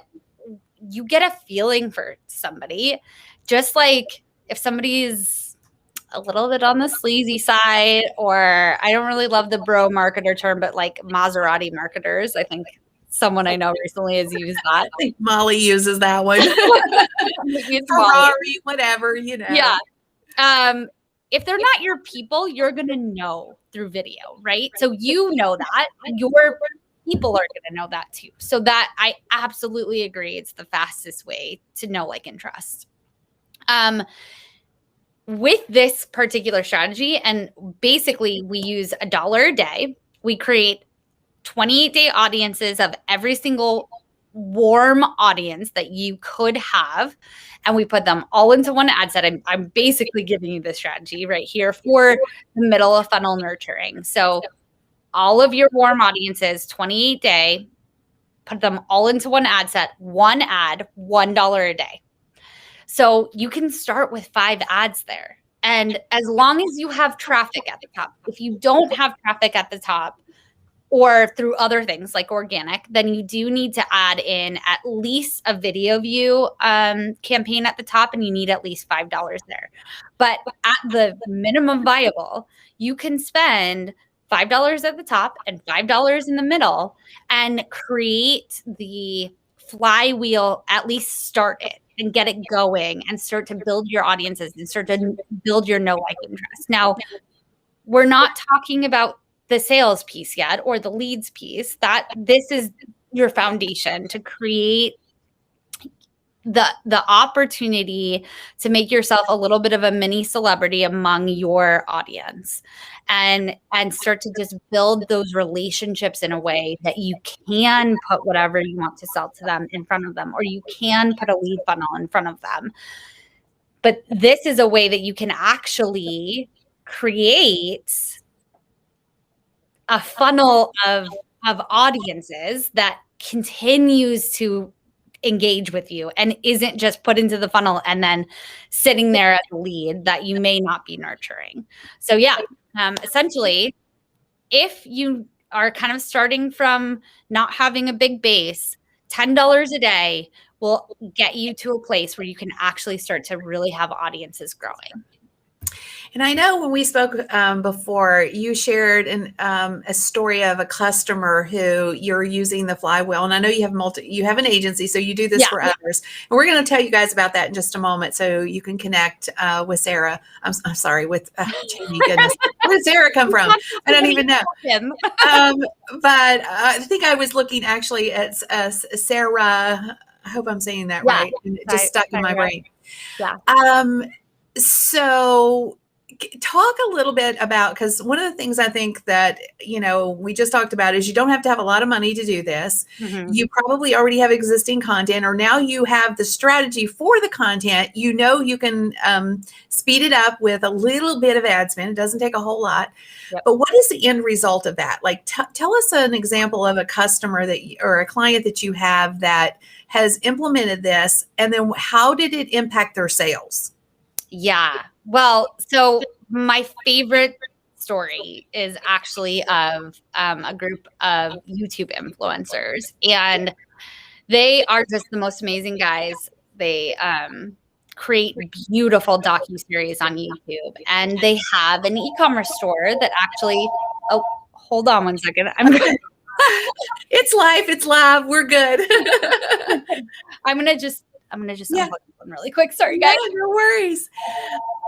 you get a feeling for somebody, just like if somebody's a little bit on the sleazy side, or I don't really love the bro marketer term, but like Maserati marketers. I think someone I know recently has used that. I think Molly uses that one. Ferrari, whatever, Yeah. If they're not your people, you're going to know through video, right? So that your people are going to know that too. So that I absolutely agree. It's the fastest way to know, like, and trust. With this particular strategy, and basically we use $1 a day. We create 28-day audiences of every single warm audience that you could have, and we put them all into one ad set. I'm basically giving you the strategy right here for the middle of funnel nurturing. So all of your warm audiences, 28-day, put them all into one ad set, one ad, $1 a day. So you can start with 5 ads there. And as long as you have traffic at the top, if you don't have traffic at the top, or through other things like organic, then you do need to add in at least a video view campaign at the top, and you need at least $5 there. But at the minimum viable, you can spend $5 at the top and $5 in the middle, and create the flywheel, at least start it and get it going and start to build your audiences and start to build your know, like, and trust. Now, we're not talking about the sales piece yet or the leads piece. That this is your foundation to create the opportunity to make yourself a little bit of a mini celebrity among your audience, and start to just build those relationships in a way that you can put whatever you want to sell to them in front of them, or you can put a lead funnel in front of them. But this is a way that you can actually create a funnel of audiences that continues to engage with you and isn't just put into the funnel and then sitting there as a lead that you may not be nurturing. So yeah, essentially, if you are kind of starting from not having a big base, $10 a day will get you to a place where you can actually start to really have audiences growing. And I know when we spoke before, you shared a story of a customer who you're using the Flywheel. And I know you have an agency, so you do this for others. And we're going to tell you guys about that in just a moment, so you can connect with Sarah. I'm sorry, with Jamie. Goodness, where did Sarah come from? I don't even know. But I think I was looking actually at Sarah. I hope I'm saying that right. And it just stuck in my brain. Yeah. So talk a little bit about, because one of the things I think that, we just talked about is you don't have to have a lot of money to do this. Mm-hmm. You probably already have existing content, or now you have the strategy for the content. You can speed it up with a little bit of ad spend. It doesn't take a whole lot. Yep. But what is the end result of that? Like, tell us an example of a customer or a client that you have that has implemented this, and then how did it impact their sales? Yeah. Well, so my favorite story is actually of a group of YouTube influencers, and they are just the most amazing guys. They create beautiful docuseries on YouTube, and they have an e-commerce store that actually, oh, hold on one second. It's live. It's live. We're good. I'm going to just unplug one really quick. Sorry, guys. No worries.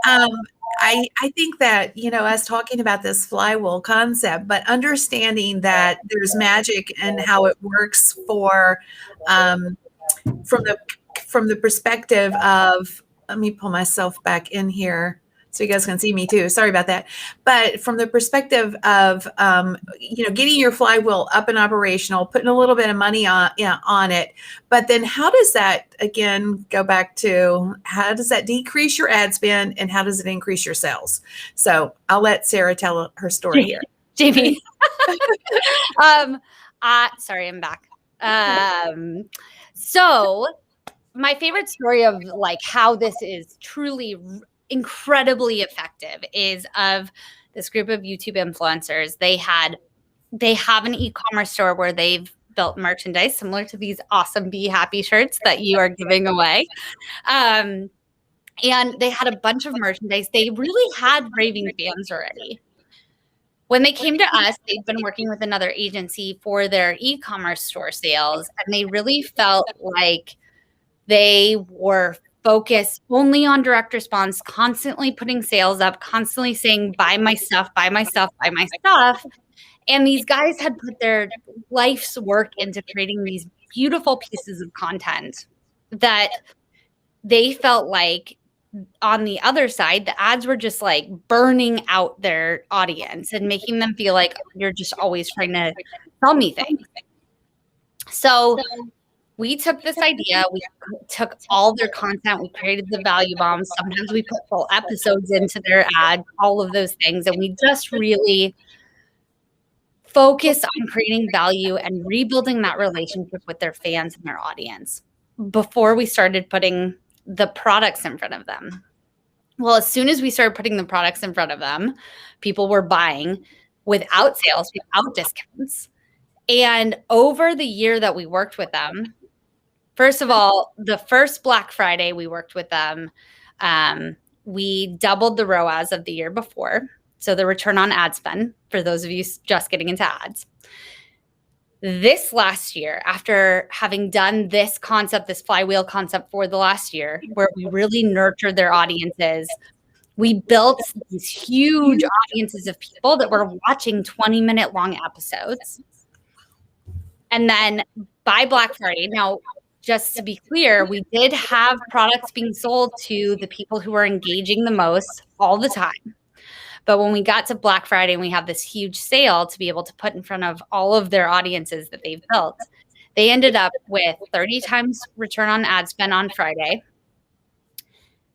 I think that, us talking about this flywheel concept, but understanding that there's magic and how it works for, from the perspective of, let me pull myself back in here so you guys can see me too. Sorry about that. But from the perspective of, getting your flywheel up and operational, putting a little bit of money on it. But then how does that, again, go back to how does that decrease your ad spend and how does it increase your sales? So I'll let Sarah tell her story here. Jamie. Sorry, I'm back. So my favorite story of like how this is truly incredibly effective is of this group of YouTube influencers. They have an e-commerce store where they've built merchandise similar to these awesome Be Happy shirts that you are giving away. And they had a bunch of merchandise. They really had raving fans already. When they came to us, they've been working with another agency for their e-commerce store sales, and they really felt like they were focused only on direct response, constantly putting sales up, constantly saying, buy my stuff, buy my stuff, buy my stuff. And these guys had put their life's work into creating these beautiful pieces of content that they felt like on the other side, the ads were just like burning out their audience and making them feel like you're just always trying to sell me things. So we took this idea, we took all their content, we created the value bombs. Sometimes we put full episodes into their ad, all of those things. And we just really focused on creating value and rebuilding that relationship with their fans and their audience before we started putting the products in front of them. Well, as soon as we started putting the products in front of them, people were buying without sales, without discounts. And over the year that we worked with them, first of all, the first Black Friday we worked with them, we doubled the ROAS of the year before. So the return on ad spend, for those of you just getting into ads. This last year, after having done this concept, this flywheel concept for the last year, where we really nurtured their audiences, we built these huge audiences of people that were watching 20-minute long episodes. And then by Black Friday, now, just to be clear, we did have products being sold to the people who were engaging the most all the time. But when we got to Black Friday and we have this huge sale to be able to put in front of all of their audiences that they've built, they ended up with 30 times return on ad spend on Friday.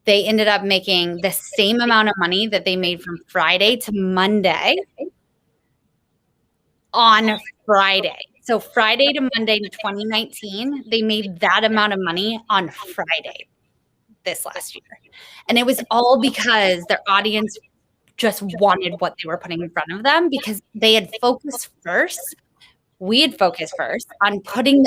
They ended up making the same amount of money that they made from Friday to Monday on Friday. So Friday to Monday in 2019, they made that amount of money on Friday this last year. And it was all because their audience just wanted what they were putting in front of them, because they had focused first. We had focused first on putting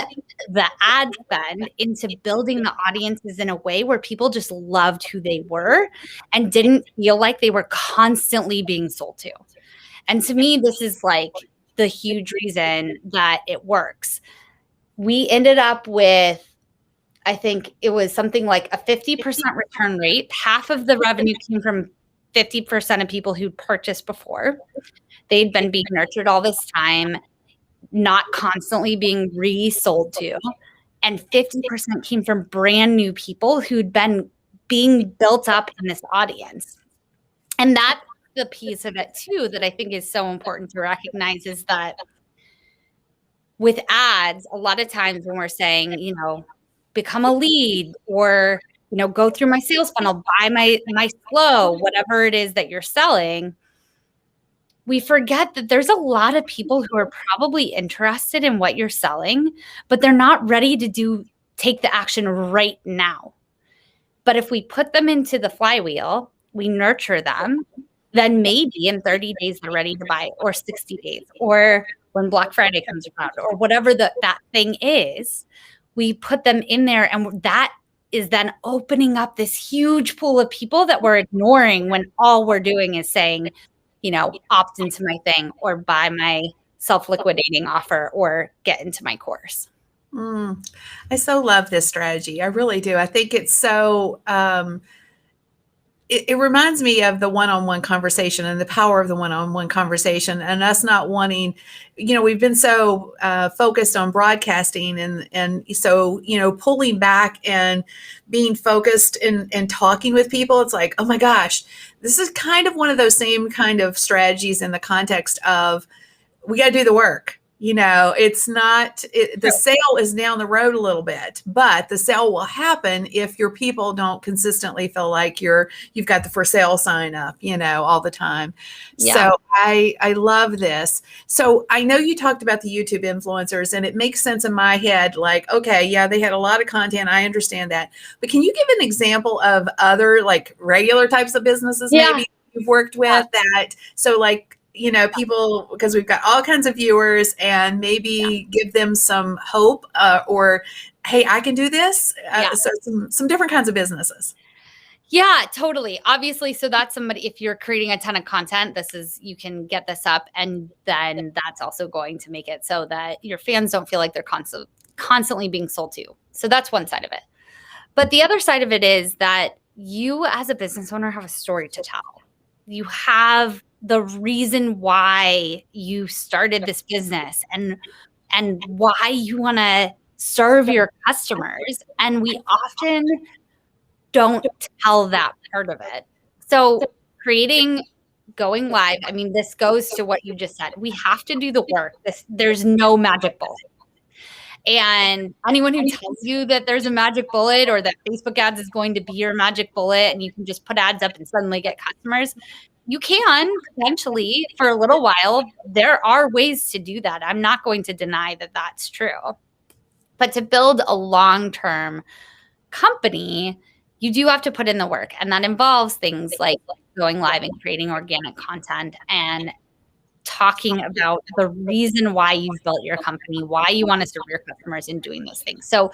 the ad spend into building the audiences in a way where people just loved who they were and didn't feel like they were constantly being sold to. And to me, this is like the huge reason that it works. We ended up with, I think it was something like a 50% return rate. Half of the revenue came from 50% of people who'd purchased before. They'd been being nurtured all this time, not constantly being resold to. And 50% came from brand new people who'd been being built up in this audience. And that's the piece of it too that I think is so important to recognize, is that with ads, a lot of times when we're saying, become a lead, or go through my sales funnel, buy my flow, whatever it is that you're selling, we forget that there's a lot of people who are probably interested in what you're selling, but they're not ready to take the action right now. But if we put them into the flywheel, we nurture them, then maybe in 30 days they're ready to buy, or 60 days, or when Black Friday comes around, or whatever that thing is, we put them in there, and that is then opening up this huge pool of people that we're ignoring when all we're doing is saying, opt into my thing, or buy my self-liquidating offer, or get into my course. I so love this strategy. I really do. I think it's so, it reminds me of the one-on-one conversation and the power of the one-on-one conversation, and us not wanting, we've been so focused on broadcasting, and so, pulling back and being focused and talking with people. It's like, oh my gosh, this is kind of one of those same kind of strategies in the context of, we got to do the work. It's not, the sale is down the road a little bit, but the sale will happen if your people don't consistently feel like you've got the for sale sign up, all the time. Yeah. So I love this. So I know you talked about the YouTube influencers, and it makes sense in my head, like, okay, yeah, they had a lot of content. I understand that. But can you give an example of other like regular types of businesses maybe you've worked with that? So like, people, because we've got all kinds of viewers, and maybe give them some hope, or, hey, I can do this. So some different kinds of businesses. Yeah, totally. Obviously. So that's somebody, if you're creating a ton of content, you can get this up, and then that's also going to make it so that your fans don't feel like they're constantly being sold to. So that's one side of it. But the other side of it is that you as a business owner have a story to tell. You have the reason why you started this business, and why you want to serve your customers. And we often don't tell that part of it. So going live, I mean, this goes to what you just said. We have to do the work. There's no magic bullet. And anyone who tells you that there's a magic bullet, or that Facebook ads is going to be your magic bullet and you can just put ads up and suddenly get customers, you can potentially for a little while. There are ways to do that. I'm not going to deny that that's true. But to build a long-term company, you do have to put in the work. And that involves things like going live and creating organic content, and talking about the reason why you've built your company, why you want to serve your customers, and doing those things. So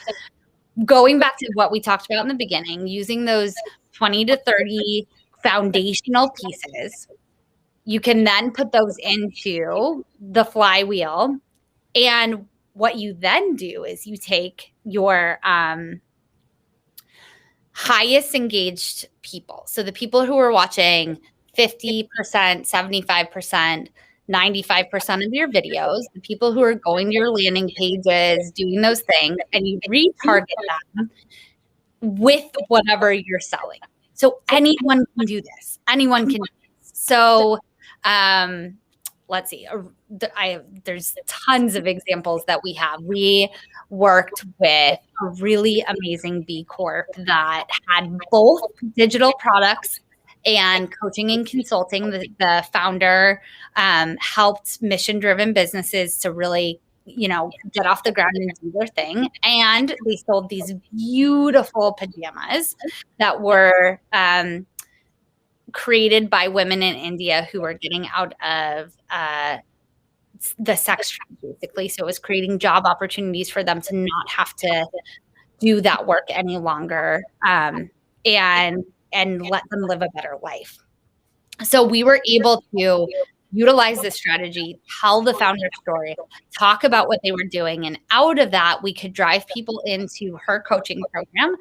going back to what we talked about in the beginning, using those 20 to 30 foundational pieces, You can then put those into the Flywheel. And what you then do is you take your highest engaged people. So the people who are watching 50%, 75%, 95% of your videos, the people who are going to your landing pages, doing those things, and you retarget them with whatever you're selling. So anyone can do this. Anyone can do this. So let's see. There's tons of examples that we have. We worked with a really amazing B Corp that had both digital products and coaching and consulting. The founder helped mission-driven businesses to really, get off the ground and do their thing. And they sold these beautiful pajamas that were created by women in India who were getting out of the sex trade, basically. So it was creating job opportunities for them to not have to do that work any longer, and let them live a better life. So we were able to utilize this strategy, tell the founder story, talk about what they were doing. And out of that, we could drive people into her coaching program,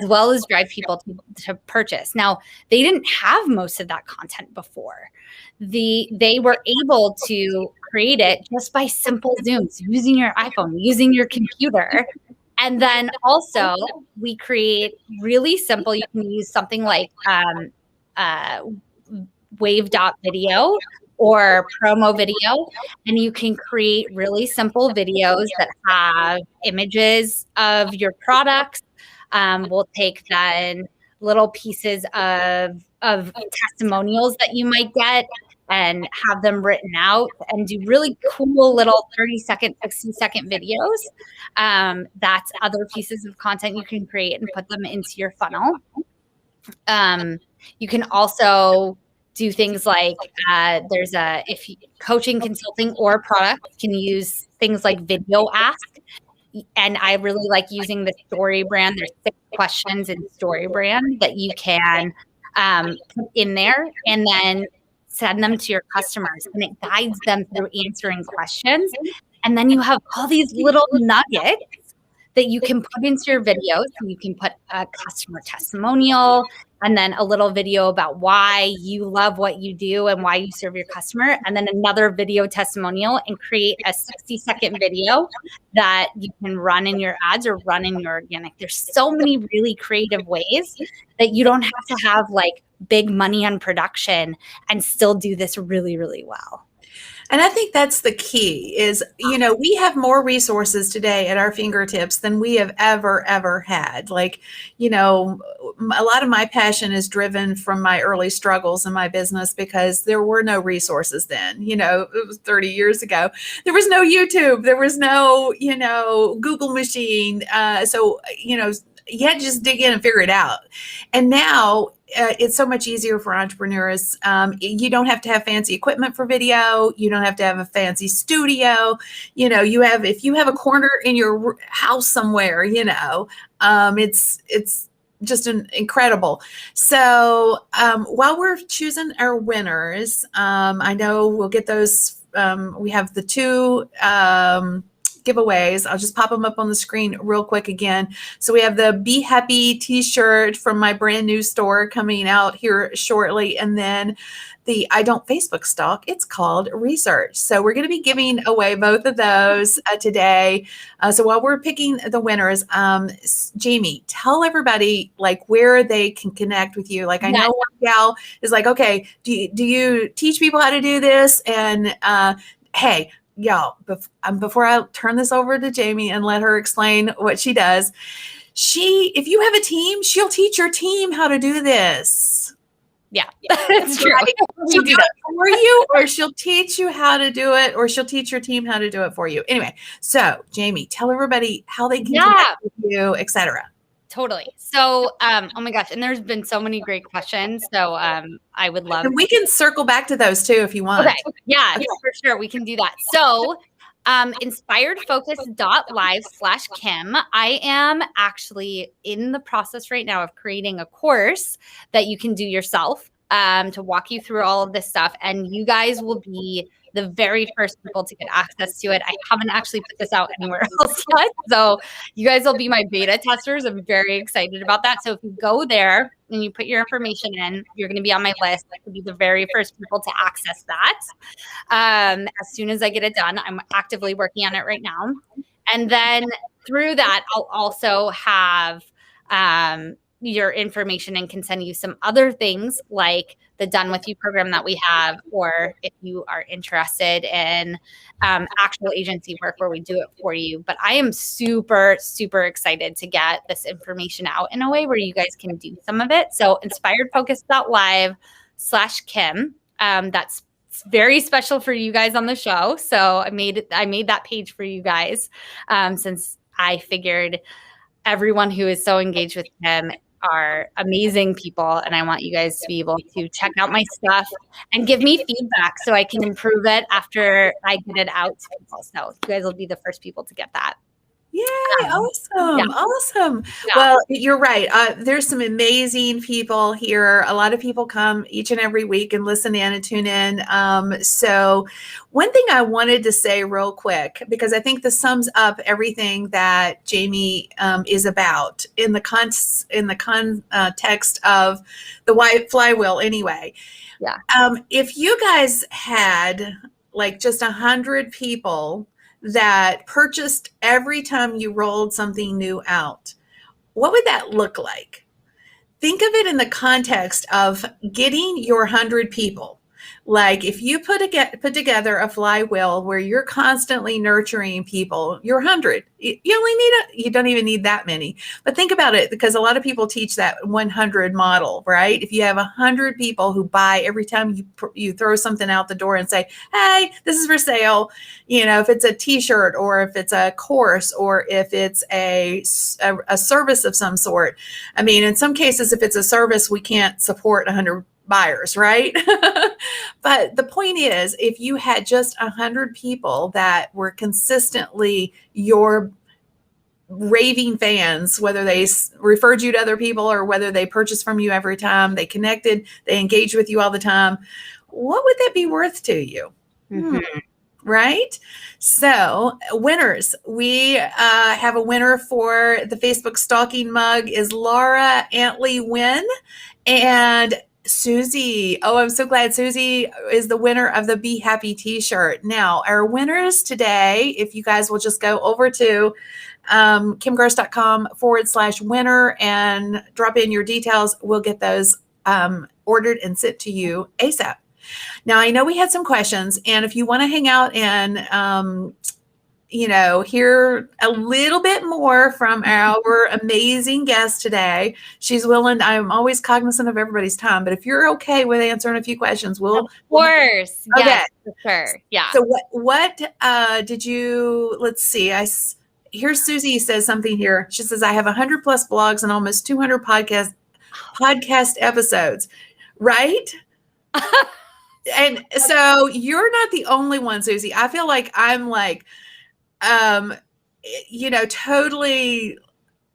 as well as drive people to purchase. Now, they didn't have most of that content before. They were able to create it just by simple Zooms, using your iPhone, using your computer. And then also we create really simple, you can use something like wave.video or promo video, and you can create really simple videos that have images of your products. We'll take then little pieces of testimonials that you might get and have them written out and do really cool little 30-second, 60-second videos. That's other pieces of content you can create and put them into your funnel. You can also do things like if coaching, consulting, or product can use things like video ask. And I really like using the story brand. There's 6 questions in story brand that you can put in there and then send them to your customers, and it guides them through answering questions. And then you have all these little nuggets that you can put into your videos. So you can put a customer testimonial and then a little video about why you love what you do and why you serve your customer, and then another video testimonial, and create a 60-second video that you can run in your ads or run in your organic. There's so many really creative ways that you don't have to have like big money on production and still do this really, really well. And I think that's the key is, we have more resources today at our fingertips than we have ever had. Like, a lot of my passion is driven from my early struggles in my business because there were no resources then. It was 30 years ago. There was no YouTube. There was no, Google machine. So, you had to just dig in and figure it out. And now it's so much easier for entrepreneurs. You don't have to have fancy equipment for video. You don't have to have a fancy studio. If you have a corner in your house somewhere, it's just incredible. So while we're choosing our winners, I know we'll get those. We have the 2 giveaways. I'll just pop them up on the screen real quick again. So we have the Be Happy t-shirt from my brand new store coming out here shortly. And then the I Don't Facebook Stalk, it's called Research. So we're going to be giving away both of those today. So while we're picking the winners, Jaime, tell everybody like where they can connect with you. Like I know one gal is like, okay, do you teach people how to do this? And hey, y'all, before I turn this over to Jaime and let her explain what she does, if you have a team, she'll teach your team how to do this. Yeah, that's true. She'll do that for you, or she'll teach you how to do it, or she'll teach your team how to do it for you. Anyway, so Jaime, tell everybody how they can connect with you, etc. Totally. So, oh my gosh. And there's been so many great questions. So I would love. And we can circle back to those too, if you want. Okay. Yeah, for sure. We can do that. So inspiredfocus.live/Kim. I am actually in the process right now of creating a course that you can do yourself. to walk you through all of this stuff. And you guys will be the very first people to get access to it. I haven't actually put this out anywhere else yet. So you guys will be my beta testers. I'm very excited about that. So if you go there and you put your information in, you're going to be on my list to be the very first people to access that. As soon as I get it done, I'm actively working on it right now. And then through that, I'll also have your information and can send you some other things like the Done With You program that we have, or if you are interested in actual agency work where we do it for you. But I am super, super excited to get this information out in a way where you guys can do some of it. So inspiredfocus.live/Kim. That's very special for you guys on the show. So I made that page for you guys since I figured everyone who is so engaged with Kim are amazing people. And I want you guys to be able to check out my stuff and give me feedback so I can improve it after I get it out to people. So you guys will be the first people to get that. Yay, awesome. Yeah. Awesome. Yeah. Well, you're right. There's some amazing people here. A lot of people come each and every week and listen in and tune in. So one thing I wanted to say real quick, because I think this sums up everything that Jaime is about in the context of the Flywheel anyway. Yeah. If you guys had like just 100 people that purchased every time you rolled something new out, what would that look like? Think of it in the context of getting your 100 people. Like if you put together a flywheel where you're constantly nurturing people, you're 100. You don't even need that many. But think about it, because a lot of people teach that 100 model, right? If you have 100 people who buy every time you throw something out the door and say, hey, this is for sale, if it's a t-shirt or if it's a course or if it's a service of some sort. I mean, in some cases, if it's a service, we can't support 100 buyers, right? But the point is, if you had just 100 people that were consistently your raving fans, whether they referred you to other people or whether they purchased from you every time, they connected, they engaged with you all the time, what would that be worth to you? Mm-hmm. Right? So winners, we have a winner for the Facebook stalking mug is Laura Antley Wynn and Susie. Oh, I'm so glad Susie is the winner of the Be Happy t-shirt. Now, our winners today, if you guys will just go over to kimgarst.com/winner and drop in your details, we'll get those ordered and sent to you ASAP. Now, I know we had some questions, and if you want to hang out and hear a little bit more from our amazing guest today. She's willing. I'm always cognizant of everybody's time, but if you're okay with answering a few questions, of course. Okay. Yes, for sure. Yeah. So what did you, let's see. Here's Susie says something here. She says, I have 100 plus blogs and almost 200 podcast episodes, right? And so you're not the only one, Susie. I feel like I'm like, totally,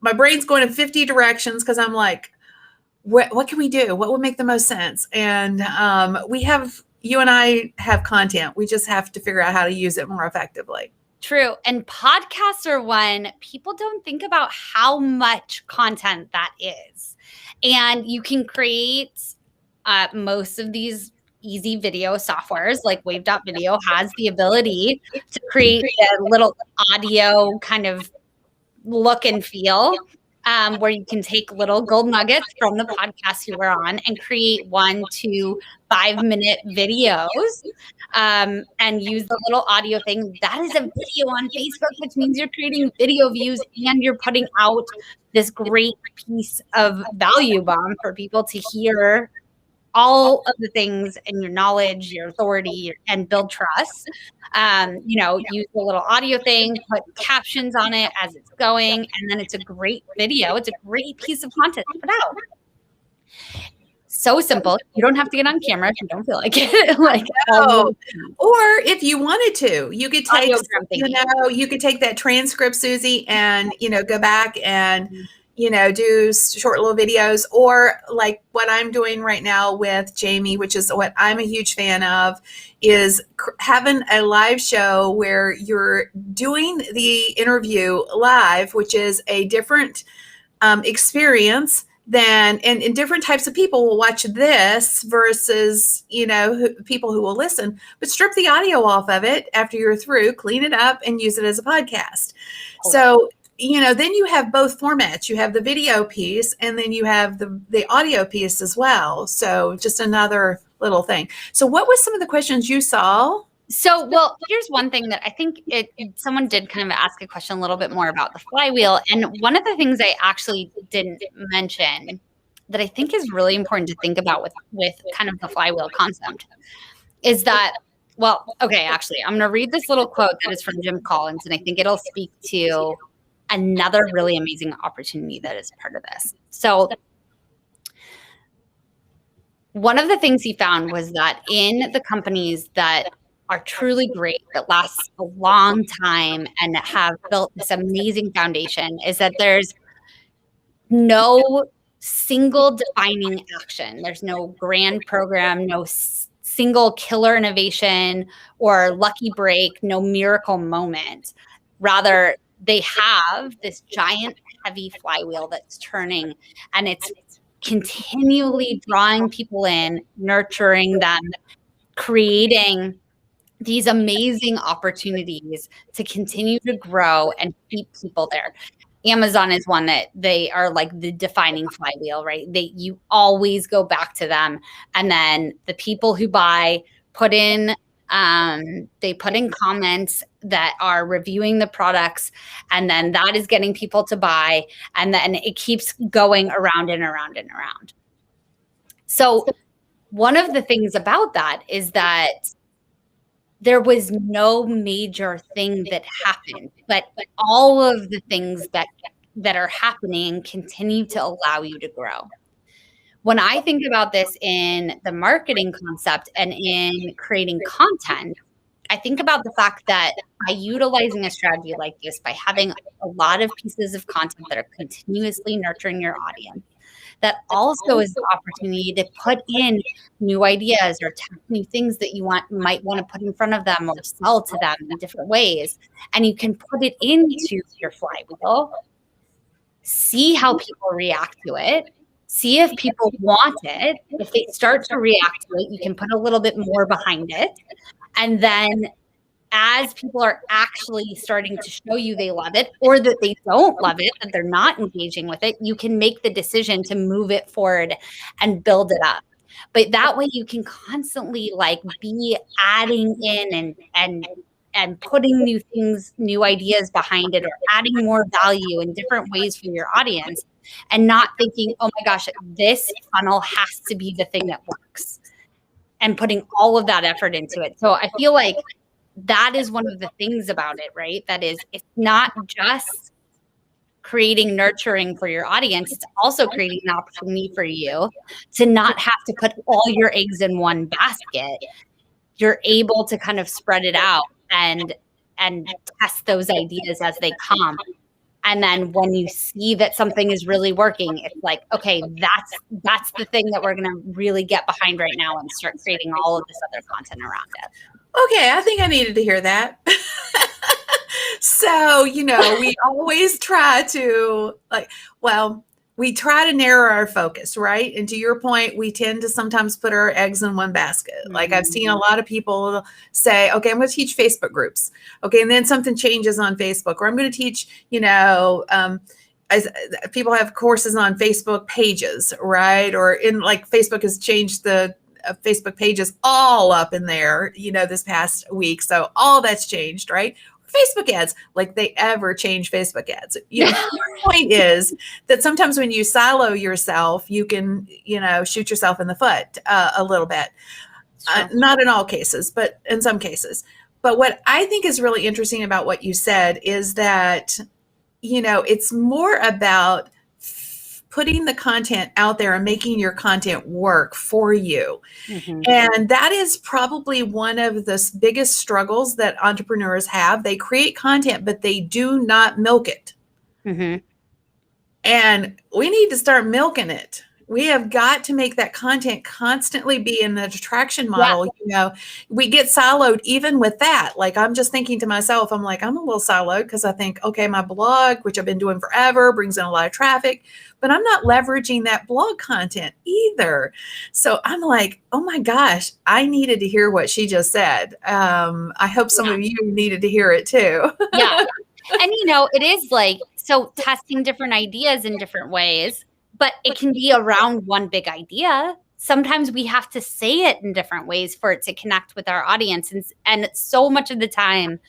my brain's going in 50 directions because I'm like, what can we do? What would make the most sense? And you and I have content. We just have to figure out how to use it more effectively. True. And podcasts are one, people don't think about how much content that is. And you can create most of these easy video softwares like Wave.video has the ability to create a little audio kind of look and feel where you can take little gold nuggets from the podcast you were on and create 1 to 5 minute videos and use the little audio thing. That is a video on Facebook, which means you're creating video views and you're putting out this great piece of value bomb for people to hear all of the things and your knowledge, your authority, and build trust. Use the little audio thing, put captions on it as it's going, and then it's a great video. It's a great piece of content to put out. So simple. You don't have to get on camera if you don't feel like it. Or if you wanted to, you could take, you could take that transcript, Susie, and go back and do short little videos, or like what I'm doing right now with Jaime, which is what I'm a huge fan of, is having a live show where you're doing the interview live, which is a different experience and different types of people will watch this versus, people who will listen, but strip the audio off of it after you're through, clean it up and use it as a podcast. So, then you have both formats. You have the video piece and then you have the audio piece as well. So just another little thing. So what was some of the questions you saw? So, well, here's one thing that I think someone did kind of ask a question a little bit more about the flywheel. And one of the things I actually didn't mention that I think is really important to think about with kind of the flywheel concept is that, well, okay, actually, I'm going to read this little quote that is from Jim Collins, and I think it'll speak to another really amazing opportunity that is part of this. So one of the things he found was that in the companies that are truly great, that last a long time and have built this amazing foundation, is that there's no single defining action. There's no grand program, no single killer innovation or lucky break, no miracle moment. Rather, they have this giant heavy flywheel that's turning, and it's continually drawing people in, nurturing them, creating these amazing opportunities to continue to grow and keep people there. Amazon is one that they are like the defining flywheel, right? You always go back to them. And then the people who buy put in comments that are reviewing the products, and then that is getting people to buy. And then it keeps going around and around and around. So one of the things about that is that there was no major thing that happened, but all of the things that are happening continue to allow you to grow. When I think about this in the marketing concept and in creating content, I think about the fact that by utilizing a strategy like this, by having a lot of pieces of content that are continuously nurturing your audience, that also is the opportunity to put in new ideas or new things that you might want to put in front of them or sell to them in different ways. And you can put it into your flywheel, see how people react to it, see if people want it. If they start to react to it, you can put a little bit more behind it. And then as people are actually starting to show you they love it or that they don't love it, that they're not engaging with it, you can make the decision to move it forward and build it up. But that way you can constantly like be adding in and putting new things, new ideas behind it, or adding more value in different ways for your audience, and not thinking, oh my gosh, this funnel has to be the thing that works, and putting all of that effort into it. So I feel like that is one of the things about it, right? That is, it's not just creating nurturing for your audience. It's also creating an opportunity for you to not have to put all your eggs in one basket. You're able to kind of spread it out and test those ideas as they come. And then when you see that something is really working, it's like, okay, that's the thing that we're going to really get behind right now and start creating all of this other content around it. Okay, I think I needed to hear that. So, we always try to we try to narrow our focus, right? And to your point, we tend to sometimes put our eggs in one basket. Mm-hmm. Like I've seen a lot of people say, okay, I'm going to teach Facebook groups. Okay, and then something changes on Facebook, or I'm going to teach, as people have courses on Facebook pages, right? Or in like Facebook has changed the Facebook pages all up in there, this past week. So all that's changed, right? Facebook ads, like they ever change Facebook ads. The point is that sometimes when you silo yourself, you can, shoot yourself in the foot a little bit. Not in all cases, but in some cases. But what I think is really interesting about what you said is that, it's more about putting the content out there and making your content work for you. Mm-hmm. And that is probably one of the biggest struggles that entrepreneurs have. They create content, but they do not milk it. Mm-hmm. And we need to start milking it. We have got to make that content constantly be in the attraction model. Yeah. You know, we get siloed even with that. Like, I'm just thinking to myself, I'm like, I'm a little siloed because I think, okay, my blog, which I've been doing forever, brings in a lot of traffic, but I'm not leveraging that blog content either. So I'm like, oh my gosh, I needed to hear what she just said. I hope some of you needed to hear it too. Yeah. And, it is like, so testing different ideas in different ways, but it can be around one big idea. Sometimes we have to say it in different ways for it to connect with our audience. And so much of the time,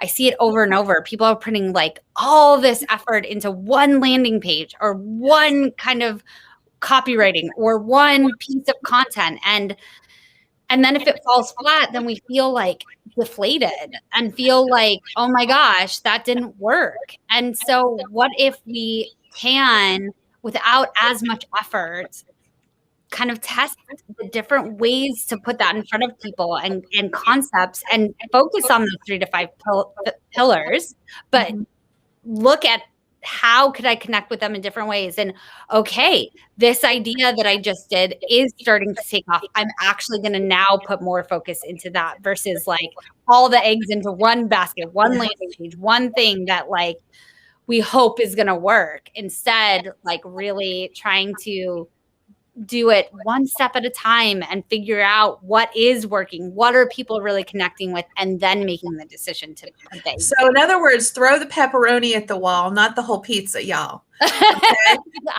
I see it over and over. People are putting like all this effort into one landing page or one kind of copywriting or one piece of content. And then if it falls flat, then we feel like deflated and feel like, oh my gosh, that didn't work. And so what if we can, without as much effort, kind of test the different ways to put that in front of people and concepts and focus on the 3 to 5 pillars, but look at how could I connect with them in different ways? And okay, this idea that I just did is starting to take off. I'm actually going to now put more focus into that versus like all the eggs into one basket, one landing page, one thing that like we hope is going to work. Instead, like really trying to do it one step at a time and figure out what is working, what are people really connecting with, and then making the decision to obey. So in other words, throw the pepperoni at the wall, not the whole pizza, y'all. Okay?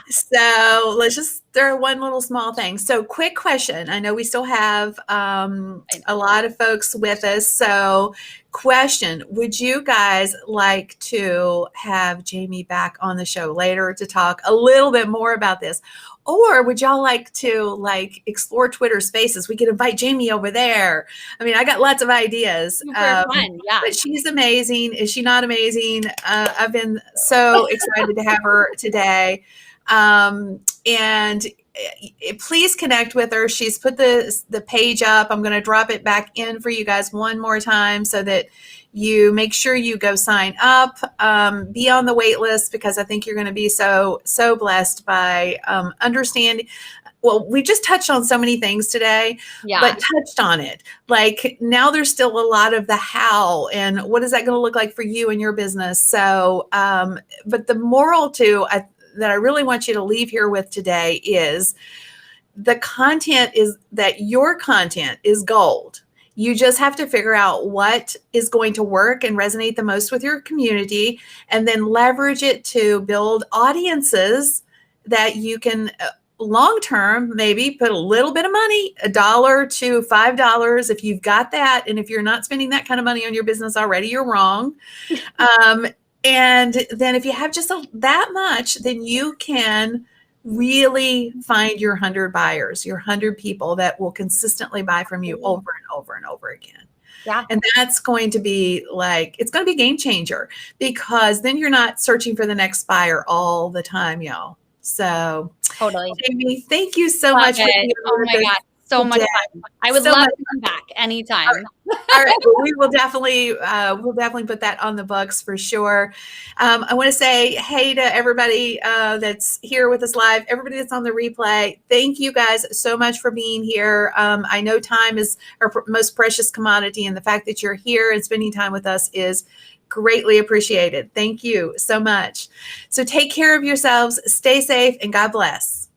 So let's just throw one little small thing. So quick question. I know we still have a lot of folks with us. So question, would you guys like to have Jaime back on the show later to talk a little bit more about this? Or would y'all like to explore Twitter Spaces? We could invite Jaime over there. I mean, I got lots of ideas. Super fun, yeah. But she's amazing. Is she not amazing? I've been so excited to have her today. And please connect with her. She's put the page up. I'm going to drop it back in for you guys one more time so that you make sure you go sign up, be on the wait list, because I think you're going to be so blessed by understanding. Well, we just touched on so many things today, but touched on it. Like now there's still a lot of the how and what is that going to look like for you and your business. So, but the moral that I really want you to leave here with today is the content is that your content is gold. You just have to figure out what is going to work and resonate the most with your community, and then leverage it to build audiences that you can long-term maybe put a little bit of money, $1 to $5 if you've got that. And if you're not spending that kind of money on your business already, you're wrong. And then if you have just that much, then you can really find your 100 buyers, your 100 people that will consistently buy from you over and over and over again. Yeah. And that's going to be it's going to be a game changer, because then you're not searching for the next buyer all the time, y'all. So totally. Jaime, thank you so much. For being oh my God. So much fun. I would love to come back anytime. All right. Well, we will definitely put that on the books for sure. I want to say hey to everybody that's here with us live, everybody that's on the replay. Thank you guys so much for being here. I know time is our most precious commodity, and the fact that you're here and spending time with us is greatly appreciated. Thank you so much. So take care of yourselves, stay safe, and God bless.